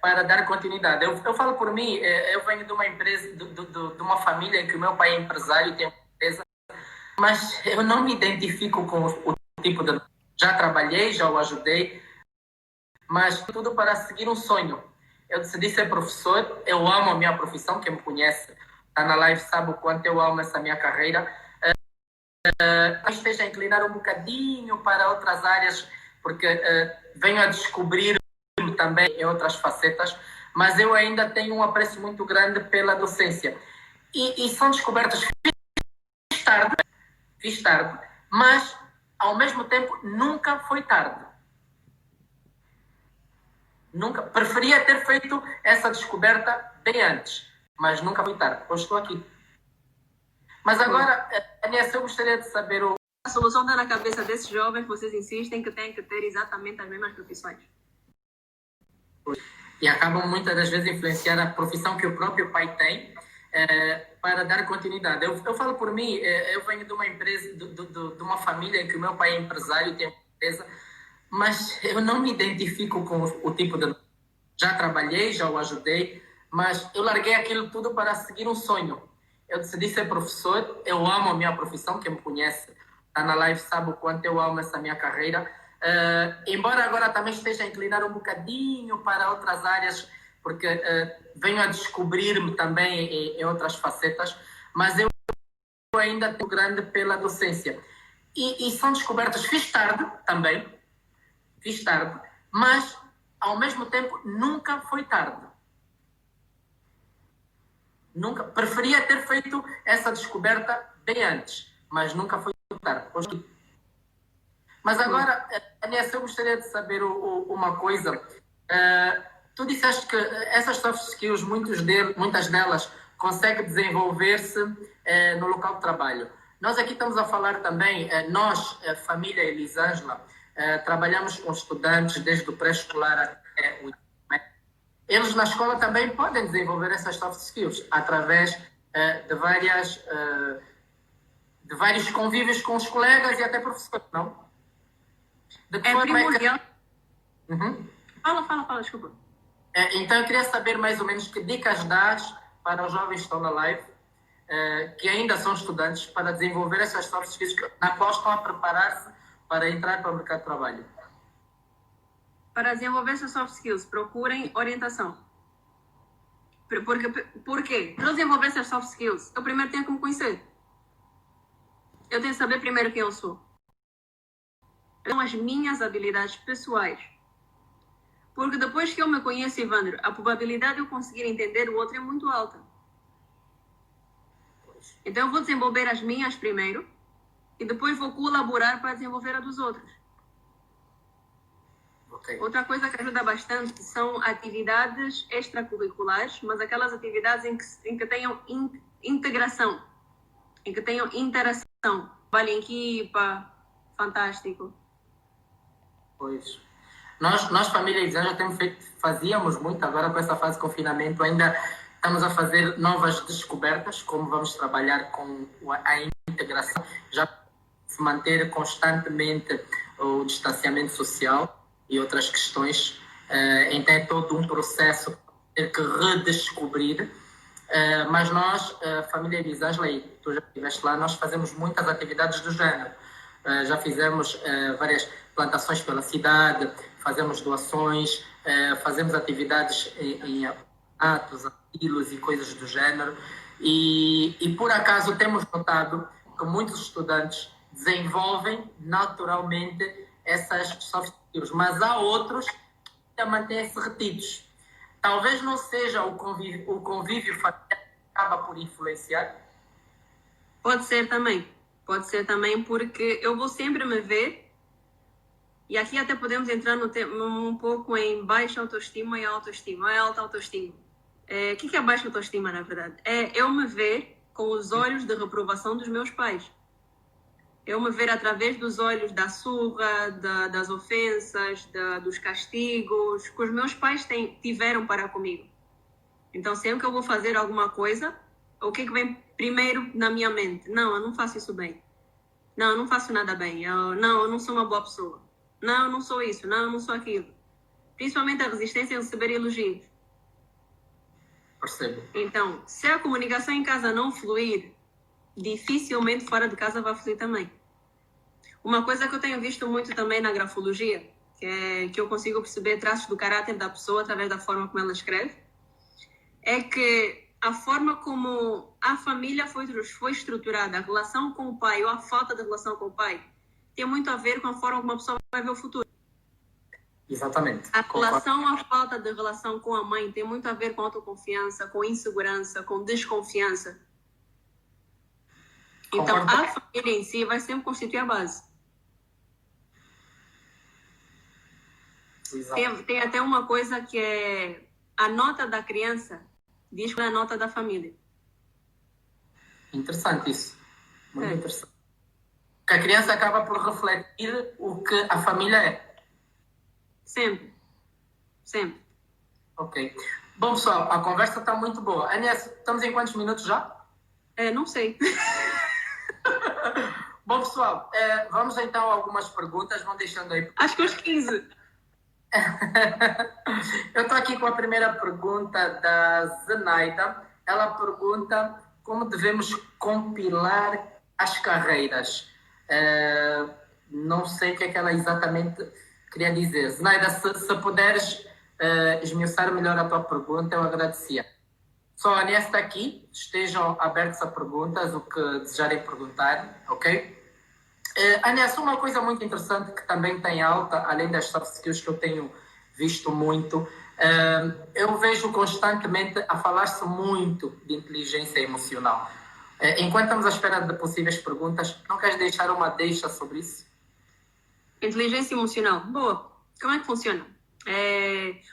Speaker 2: para dar continuidade. Eu falo por mim, eu venho de uma empresa, de uma família em que o meu pai é empresário, tem uma empresa, mas eu não me identifico com o tipo de... Já trabalhei, já o ajudei, mas tudo para seguir um sonho. Eu decidi ser professor, eu amo a minha profissão, quem me conhece está na live sabe o quanto eu amo essa minha carreira. Esteja a inclinar um bocadinho para outras áreas, porque venho a descobrir também em outras facetas, mas eu ainda tenho um apreço muito grande pela docência. E são descobertas fiz tarde, mas ao mesmo tempo nunca foi tarde. Nunca, preferia ter feito essa descoberta bem antes, mas nunca foi tarde. Hoje estou aqui. Mas agora, Anies, eu gostaria de saber
Speaker 1: A solução está na cabeça desses jovens, vocês insistem que têm que ter exatamente as mesmas profissões.
Speaker 2: E acabam muitas das vezes influenciar a profissão que o próprio pai tem para dar continuidade. Eu falo por mim, eu venho de uma empresa, de uma família em que o meu pai é empresário, tem uma empresa, mas eu não me identifico com o tipo de... Já trabalhei, já o ajudei, mas eu larguei aquilo tudo para seguir um sonho. eu decidi ser professor. Eu amo a minha profissão. Quem me conhece, está na live, sabe o quanto eu amo essa minha carreira. Embora agora também esteja a inclinar um bocadinho para outras áreas, porque venho a descobrir-me também em outras facetas, mas eu ainda tenho grande pela docência. E são descobertas, fiz tarde, mas ao mesmo tempo nunca foi tarde. Nunca, preferia ter feito essa descoberta bem antes, mas nunca foi tarde. Mas agora, Anies, eu gostaria de saber uma coisa. Tu disseste que essas soft skills, muitas delas, conseguem desenvolver-se no local de trabalho. Nós aqui estamos a falar também, nós, família Elisângela, trabalhamos com estudantes desde o pré-escolar até o ensino médio. Eles na escola também podem desenvolver essas soft skills através de vários convívios com os colegas e até professores, não?
Speaker 1: É primordial. Uhum. Fala, desculpa.
Speaker 2: Então, eu queria saber mais ou menos que dicas dás para os jovens que estão na live, que ainda são estudantes, para desenvolver essas soft skills na qual estão a preparar-se para entrar para o mercado de trabalho.
Speaker 1: Para desenvolver essas soft skills, procurem orientação. Por quê? Para desenvolver essas soft skills, eu primeiro tenho que me conhecer. Eu tenho que saber primeiro quem eu sou. São as minhas habilidades pessoais. Porque depois que eu me conheço, Ivandro, a probabilidade de eu conseguir entender o outro é muito alta. Então eu vou desenvolver as minhas primeiro e depois vou colaborar para desenvolver a dos outros. Okay. Outra coisa que ajuda bastante são atividades extracurriculares, mas aquelas atividades em que tenham integração, em que tenham interação. Trabalho em equipa, fantástico.
Speaker 2: Pois. Nós família Elisângela, fazíamos muito, agora com essa fase de confinamento, ainda estamos a fazer novas descobertas, como vamos trabalhar com a integração, já se manter constantemente o distanciamento social e outras questões. Então é todo um processo ter que redescobrir. Mas nós, família Elisângela, e tu já estiveste lá, nós fazemos muitas atividades do género. Já fizemos várias plantações pela cidade, fazemos doações, fazemos atividades em atos, asilos e coisas do género. E por acaso temos notado que muitos estudantes desenvolvem naturalmente essas soft skills, mas há outros que ainda mantêm-se retidos. Talvez não seja o convívio familiar que acaba por influenciar.
Speaker 1: Pode ser também, porque eu vou sempre me ver, e aqui até podemos entrar um pouco em baixa autoestima e autoestima, é alta autoestima. O que é baixa autoestima, na verdade? É eu me ver com os olhos de reprovação dos meus pais. Eu me ver através dos olhos da surra, das ofensas, dos castigos que os meus pais tiveram para comigo. Então, sempre que eu vou fazer alguma coisa, o que vem primeiro na minha mente? Não, eu não faço isso bem. Não, eu não faço nada bem. Eu não sou uma boa pessoa. Não, eu não sou isso. Não, eu não sou aquilo. Principalmente a resistência em receber elogios.
Speaker 2: Percebo.
Speaker 1: Então, se a comunicação em casa não fluir, dificilmente fora de casa vai fluir também. Uma coisa que eu tenho visto muito também na grafologia, que eu consigo perceber traços do caráter da pessoa através da forma como ela escreve, é que a forma como a família foi estruturada, a relação com o pai ou a falta de relação com o pai, tem muito a ver com a forma como a pessoa vai ver o futuro.
Speaker 2: Exatamente.
Speaker 1: A relação, a falta de relação com a mãe tem muito a ver com autoconfiança, com insegurança, com desconfiança. Então, a família em si vai sempre constituir a base. Tem até uma coisa que é a nota da criança diz que é a nota da família.
Speaker 2: Interessante isso. Muito interessante. Porque a criança acaba por refletir o que a família é.
Speaker 1: Sempre.
Speaker 2: Ok. Bom, pessoal, a conversa está muito boa. Anies, estamos em quantos minutos já?
Speaker 1: Não sei.
Speaker 2: Bom, pessoal, vamos então a algumas perguntas. Vão deixando aí.
Speaker 1: Acho que uns 15.
Speaker 2: Eu estou aqui com a primeira pergunta da Zenaida. Ela pergunta como devemos compilar as carreiras. Não sei o que é que ela exatamente queria dizer. Zenaida, se puderes esmiuçar melhor a tua pergunta, eu agradecia. Só a Anies está aqui, estejam abertos a perguntas, o que desejarem perguntar, ok? Anies, uma coisa muito interessante que também tem alta, além das soft skills que eu tenho visto muito, eu vejo constantemente a falar-se muito de inteligência emocional. Enquanto estamos à espera de possíveis perguntas, não queres deixar uma deixa sobre isso?
Speaker 1: Inteligência emocional. Boa. Como é que funciona?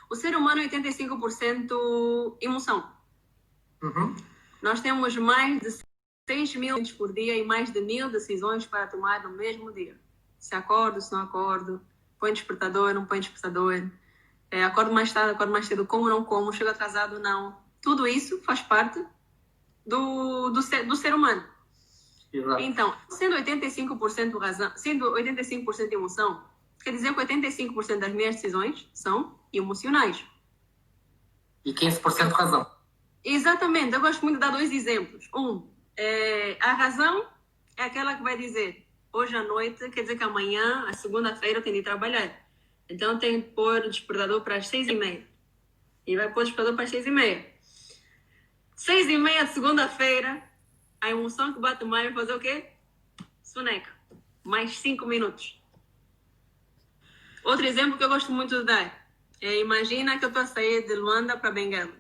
Speaker 1: O ser humano é 85% emoção.
Speaker 2: Uhum.
Speaker 1: Nós temos mais de 6.000 momentos por dia e mais de 1.000 decisões para tomar no mesmo dia. Se acordo, se não acordo, põe despertador, não põe despertador, acordo mais tarde, acordo mais cedo, como, não como, chego atrasado, não. Tudo isso faz parte do ser humano.
Speaker 2: Exato.
Speaker 1: Então, sendo 85% razão, sendo 85% emoção, quer dizer que 85% das minhas decisões são emocionais.
Speaker 2: E 15% razão.
Speaker 1: Exatamente, eu gosto muito de dar 2 exemplos. A razão é aquela que vai dizer, hoje à noite, quer dizer que amanhã, a segunda-feira, eu tenho de trabalhar. Então, eu tenho que pôr o despertador para as 6h30. E vai pôr o despertador para as 6h30. 6h30 de segunda-feira, a emoção que bate mais vai fazer o quê? Soneca. Mais 5 minutos. Outro exemplo que eu gosto muito de dar imagina que eu estou a sair de Luanda para Benguela.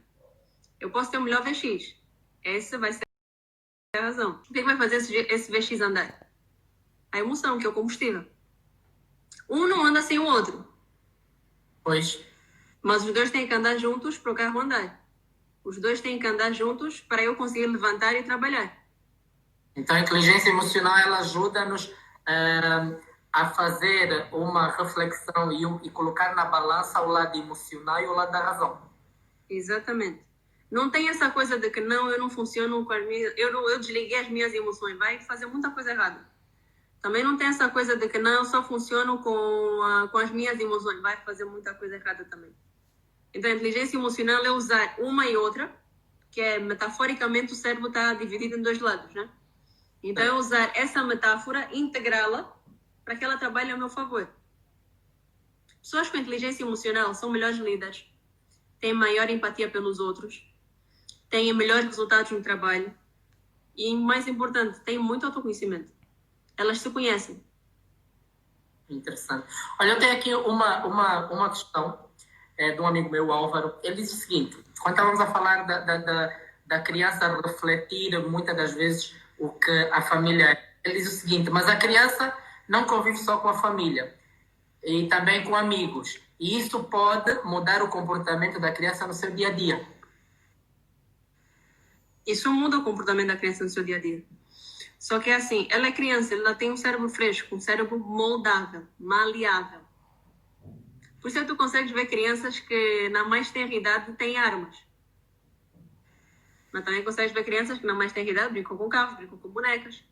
Speaker 1: Eu posso ter o melhor VX. Essa vai ser a razão. O que vai fazer esse VX andar? A emoção, que é o combustível. Um não anda sem o outro.
Speaker 2: Pois.
Speaker 1: Mas os dois têm que andar juntos para o carro andar. Os dois têm que andar juntos para eu conseguir levantar e trabalhar.
Speaker 2: Então, a inteligência emocional, ela ajuda-nos a fazer uma reflexão e colocar na balança o lado emocional e o lado da razão.
Speaker 1: Exatamente. Não tem essa coisa de que não, eu não funciono com as minhas... Eu desliguei as minhas emoções. Vai fazer muita coisa errada. Também não tem essa coisa de que não, eu só funciono com as minhas emoções. Vai fazer muita coisa errada também. Então, a inteligência emocional é usar uma e outra, que é, metaforicamente, o cérebro está dividido em 2 lados, né? Então, é usar essa metáfora, integrá-la, para que ela trabalhe a meu favor. Pessoas com inteligência emocional são melhores líderes, têm maior empatia pelos outros, têm melhores resultados no trabalho e, mais importante, têm muito autoconhecimento. Elas se conhecem.
Speaker 2: Interessante. Olha, eu tenho aqui uma questão de um amigo meu, Álvaro. Ele disse o seguinte, quando estávamos a falar da criança refletir muitas das vezes o que a família é, ele diz o seguinte, mas a criança não convive só com a família e também com amigos. E isso pode mudar o comportamento da criança no seu dia a dia.
Speaker 1: Isso muda o comportamento da criança no seu dia a dia. Só que é assim, ela é criança, ela tem um cérebro fresco, um cérebro moldável, maleável. Por isso tu consegues ver crianças que na mais tenra idade têm armas. Mas também consegues ver crianças que na mais tenra idade brincam com carros, brincam com bonecas.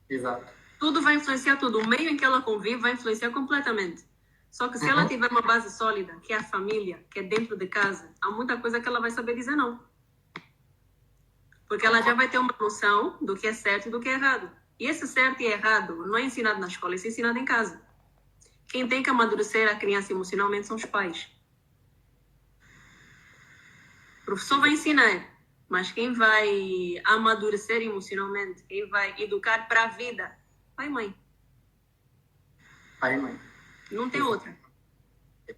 Speaker 2: Exato.
Speaker 1: Tudo vai influenciar tudo. O meio em que ela convive vai influenciar completamente. Só que se ela tiver uma base sólida, que é a família, que é dentro de casa, há muita coisa que ela vai saber dizer não. Porque ela já vai ter uma noção do que é certo e do que é errado. E esse certo e errado não é ensinado na escola, isso é ensinado em casa. Quem tem que amadurecer a criança emocionalmente são os pais. O professor vai ensinar, mas quem vai amadurecer emocionalmente, quem vai educar para a vida, pai e mãe.
Speaker 2: Pai e mãe.
Speaker 1: Não tem outra.
Speaker 2: Eu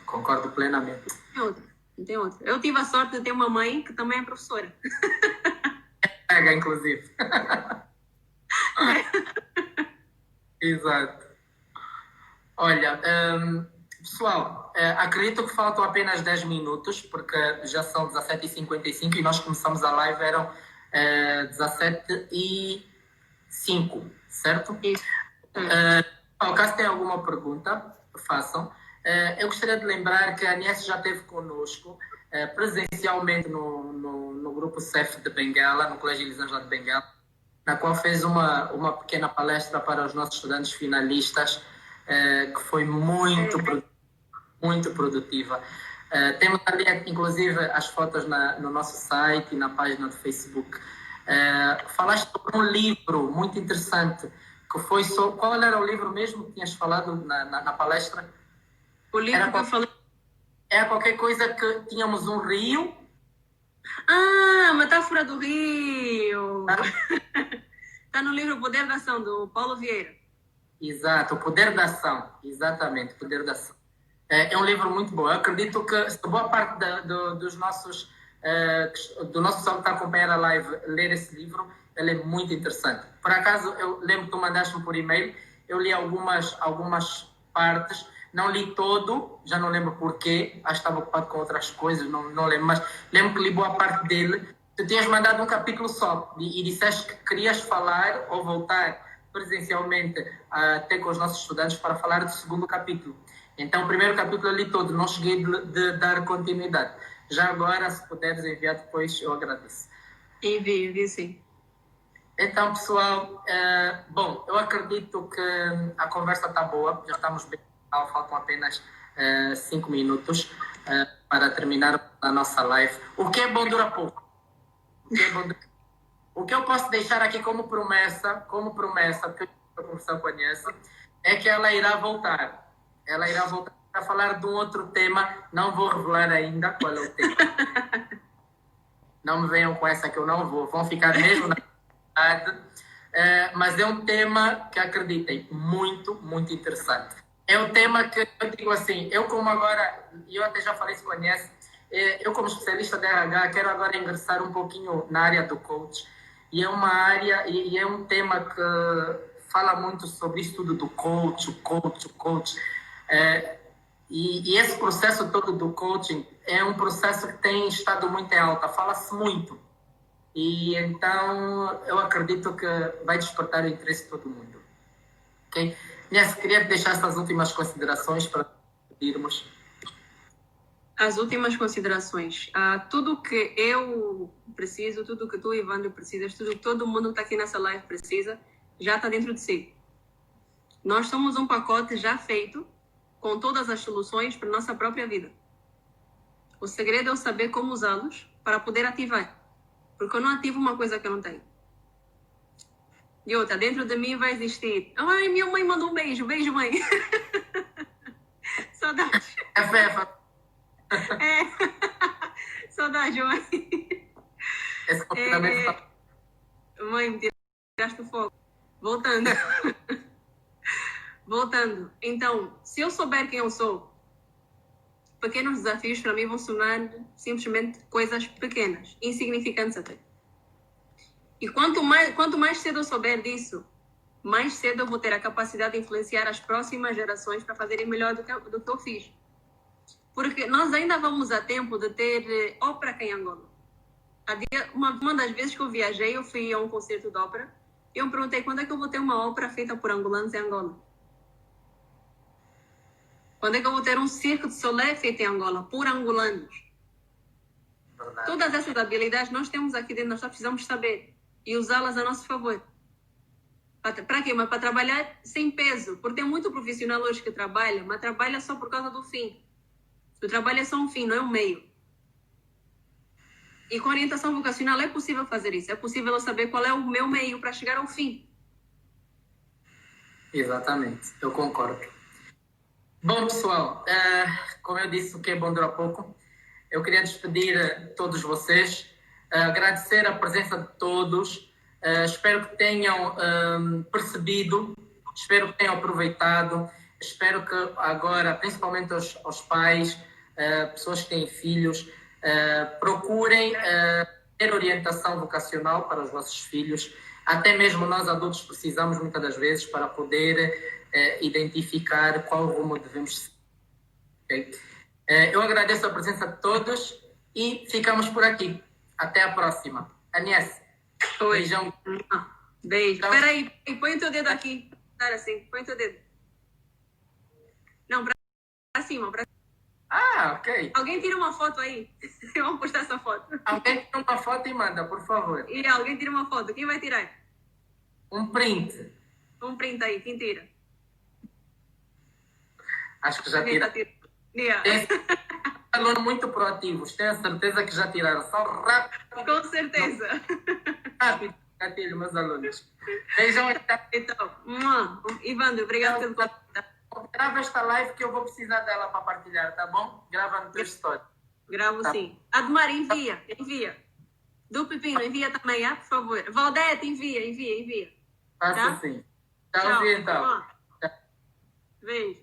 Speaker 2: concordo plenamente.
Speaker 1: Não tem outra. Eu tive a sorte de ter uma mãe que também é professora.
Speaker 2: Pega, inclusive. Exato. Olha, pessoal, acredito que faltam apenas 10 minutos, porque já são 17h55 e nós começamos a live, eram 17h05, certo?
Speaker 1: Isso.
Speaker 2: Caso tenha alguma pergunta, façam. Eu gostaria de lembrar que a Anies já esteve conosco presencialmente no grupo CEF de Benguela, no Colégio Elisângela de Benguela, na qual fez uma pequena palestra para os nossos estudantes finalistas, que foi muito produtiva. Temos ali, inclusive, as fotos no nosso site e na página do Facebook. Falaste sobre um livro muito interessante, que foi sobre... Qual era o livro mesmo que tinhas falado na palestra?
Speaker 1: O livro que eu falei...
Speaker 2: Era qualquer coisa que tínhamos um rio...
Speaker 1: Ah, Metáfora do Rio!
Speaker 2: Tá?
Speaker 1: Está no livro O Poder da Ação, do Paulo Vieira.
Speaker 2: Exato, o Poder da Ação. Exatamente, o Poder da Ação. É um livro muito bom. Eu acredito que se boa parte dos nossos do nosso pessoal que está a acompanhar a live ler esse livro, ele é muito interessante. Por acaso, eu lembro que tu mandaste-me por e-mail, eu li algumas partes, não li todo, já não lembro porquê, acho que estava ocupado com outras coisas, não lembro, mas lembro que li boa parte dele. Tu tinhas mandado um capítulo só e disseste que querias falar ou voltar presencialmente até com os nossos estudantes para falar do segundo capítulo. Então, o primeiro capítulo eu li todo, não cheguei de dar continuidade. Já agora, se puderes enviar depois, eu agradeço.
Speaker 1: Envie sim.
Speaker 2: Então, pessoal, bom, eu acredito que a conversa está boa, já estamos bem, faltam apenas 5 minutos para terminar a nossa live. O que é bom dura pouco. O que eu posso deixar aqui como promessa, porque eu conversar com a Anhessa, é que ela irá voltar. Ela irá voltar para falar de um outro tema, não vou revelar ainda qual é o tema. Não me venham com essa que eu não vou, vão ficar mesmo na verdade. Mas é um tema que, acreditem, muito, muito interessante. É um tema que eu digo assim, eu como agora, e eu até já falei isso com a Anhessa, eu como especialista de RH, quero agora ingressar um pouquinho na área do coach. E é uma área, e é um tema que fala muito sobre isso tudo do coach, o coach. E esse processo todo do coaching é um processo que tem estado muito em alta, fala-se muito. E então eu acredito que vai despertar o interesse de todo mundo. Ok? Nessa, queria deixar essas últimas considerações para irmos.
Speaker 1: As últimas considerações. Tudo que eu preciso, tudo que tu, Evandro, precisas, tudo que todo mundo que está aqui nessa live precisa, já está dentro de si. Nós somos um pacote já feito com todas as soluções para a nossa própria vida. O segredo é eu saber como usá-los para poder ativar. Porque eu não ativo uma coisa que eu não tenho. E outra, dentro de mim vai existir... Ai, minha mãe mandou um beijo. Beijo, mãe. Saudade.
Speaker 2: É Fefa.
Speaker 1: Saudade, mãe.
Speaker 2: Esse confinamento
Speaker 1: Mãe, me tiraste o foco. Voltando. Então, se eu souber quem eu sou, pequenos desafios para mim vão sonar simplesmente coisas pequenas, insignificantes até. E quanto mais cedo eu souber disso, mais cedo eu vou ter a capacidade de influenciar as próximas gerações para fazerem melhor do que eu fiz. Porque nós ainda vamos a tempo de ter ópera aqui em Angola. Uma das vezes que eu viajei, eu fui a um concerto de ópera, e eu me perguntei quando é que eu vou ter uma ópera feita por angolanos em Angola. Quando é que eu vou ter um circo de solé feito em Angola, por angolanos?
Speaker 2: Verdade.
Speaker 1: Todas essas habilidades nós temos aqui dentro, nós só precisamos saber e usá-las a nosso favor. Para quê? Mas para trabalhar sem peso. Porque tem muito profissional hoje que trabalha, mas trabalha só por causa do fim. O trabalho é só um fim, não é um meio. E com orientação vocacional é possível fazer isso. É possível eu saber qual é o meu meio para chegar ao fim.
Speaker 2: Exatamente, eu concordo. Bom, pessoal, como eu disse, o que é bom dura pouco. Eu queria despedir todos vocês, agradecer a presença de todos. Espero que tenham percebido, espero que tenham aproveitado. Espero que agora, principalmente aos pais, pessoas que têm filhos, procurem ter orientação vocacional para os vossos filhos. Até mesmo nós adultos precisamos muitas das vezes para poder identificar qual rumo devemos seguir. Okay? Eu agradeço a presença de todos e ficamos por aqui. Até a próxima. Anies, beijão.
Speaker 1: Beijo. Espera aí, põe o teu dedo aqui. Assim, põe o teu dedo. Não, pra cima.
Speaker 2: Ok.
Speaker 1: Alguém tira uma foto aí. Vamos postar essa foto.
Speaker 2: Alguém tira uma foto e manda, por favor.
Speaker 1: E alguém tira uma foto. Quem vai tirar?
Speaker 2: Um print.
Speaker 1: Um print aí. Quem tira?
Speaker 2: Acho que já tira. Tem alunos muito proativos. Tenho a certeza que já tiraram. Só rápido.
Speaker 1: Com certeza.
Speaker 2: rápido, gatilho, meus alunos. Beijão.
Speaker 1: Então, Ivandro, obrigado pelo contato.
Speaker 2: Grava esta live que eu vou precisar dela para partilhar, tá bom? Grava no teu story.
Speaker 1: Gravo
Speaker 2: Tá.
Speaker 1: sim. Admar, envia. Do Pepino, envia também, por favor. Valdete, envia.
Speaker 2: Faça
Speaker 1: Tá?
Speaker 2: assim. Tchauzinho, então.
Speaker 1: Beijo.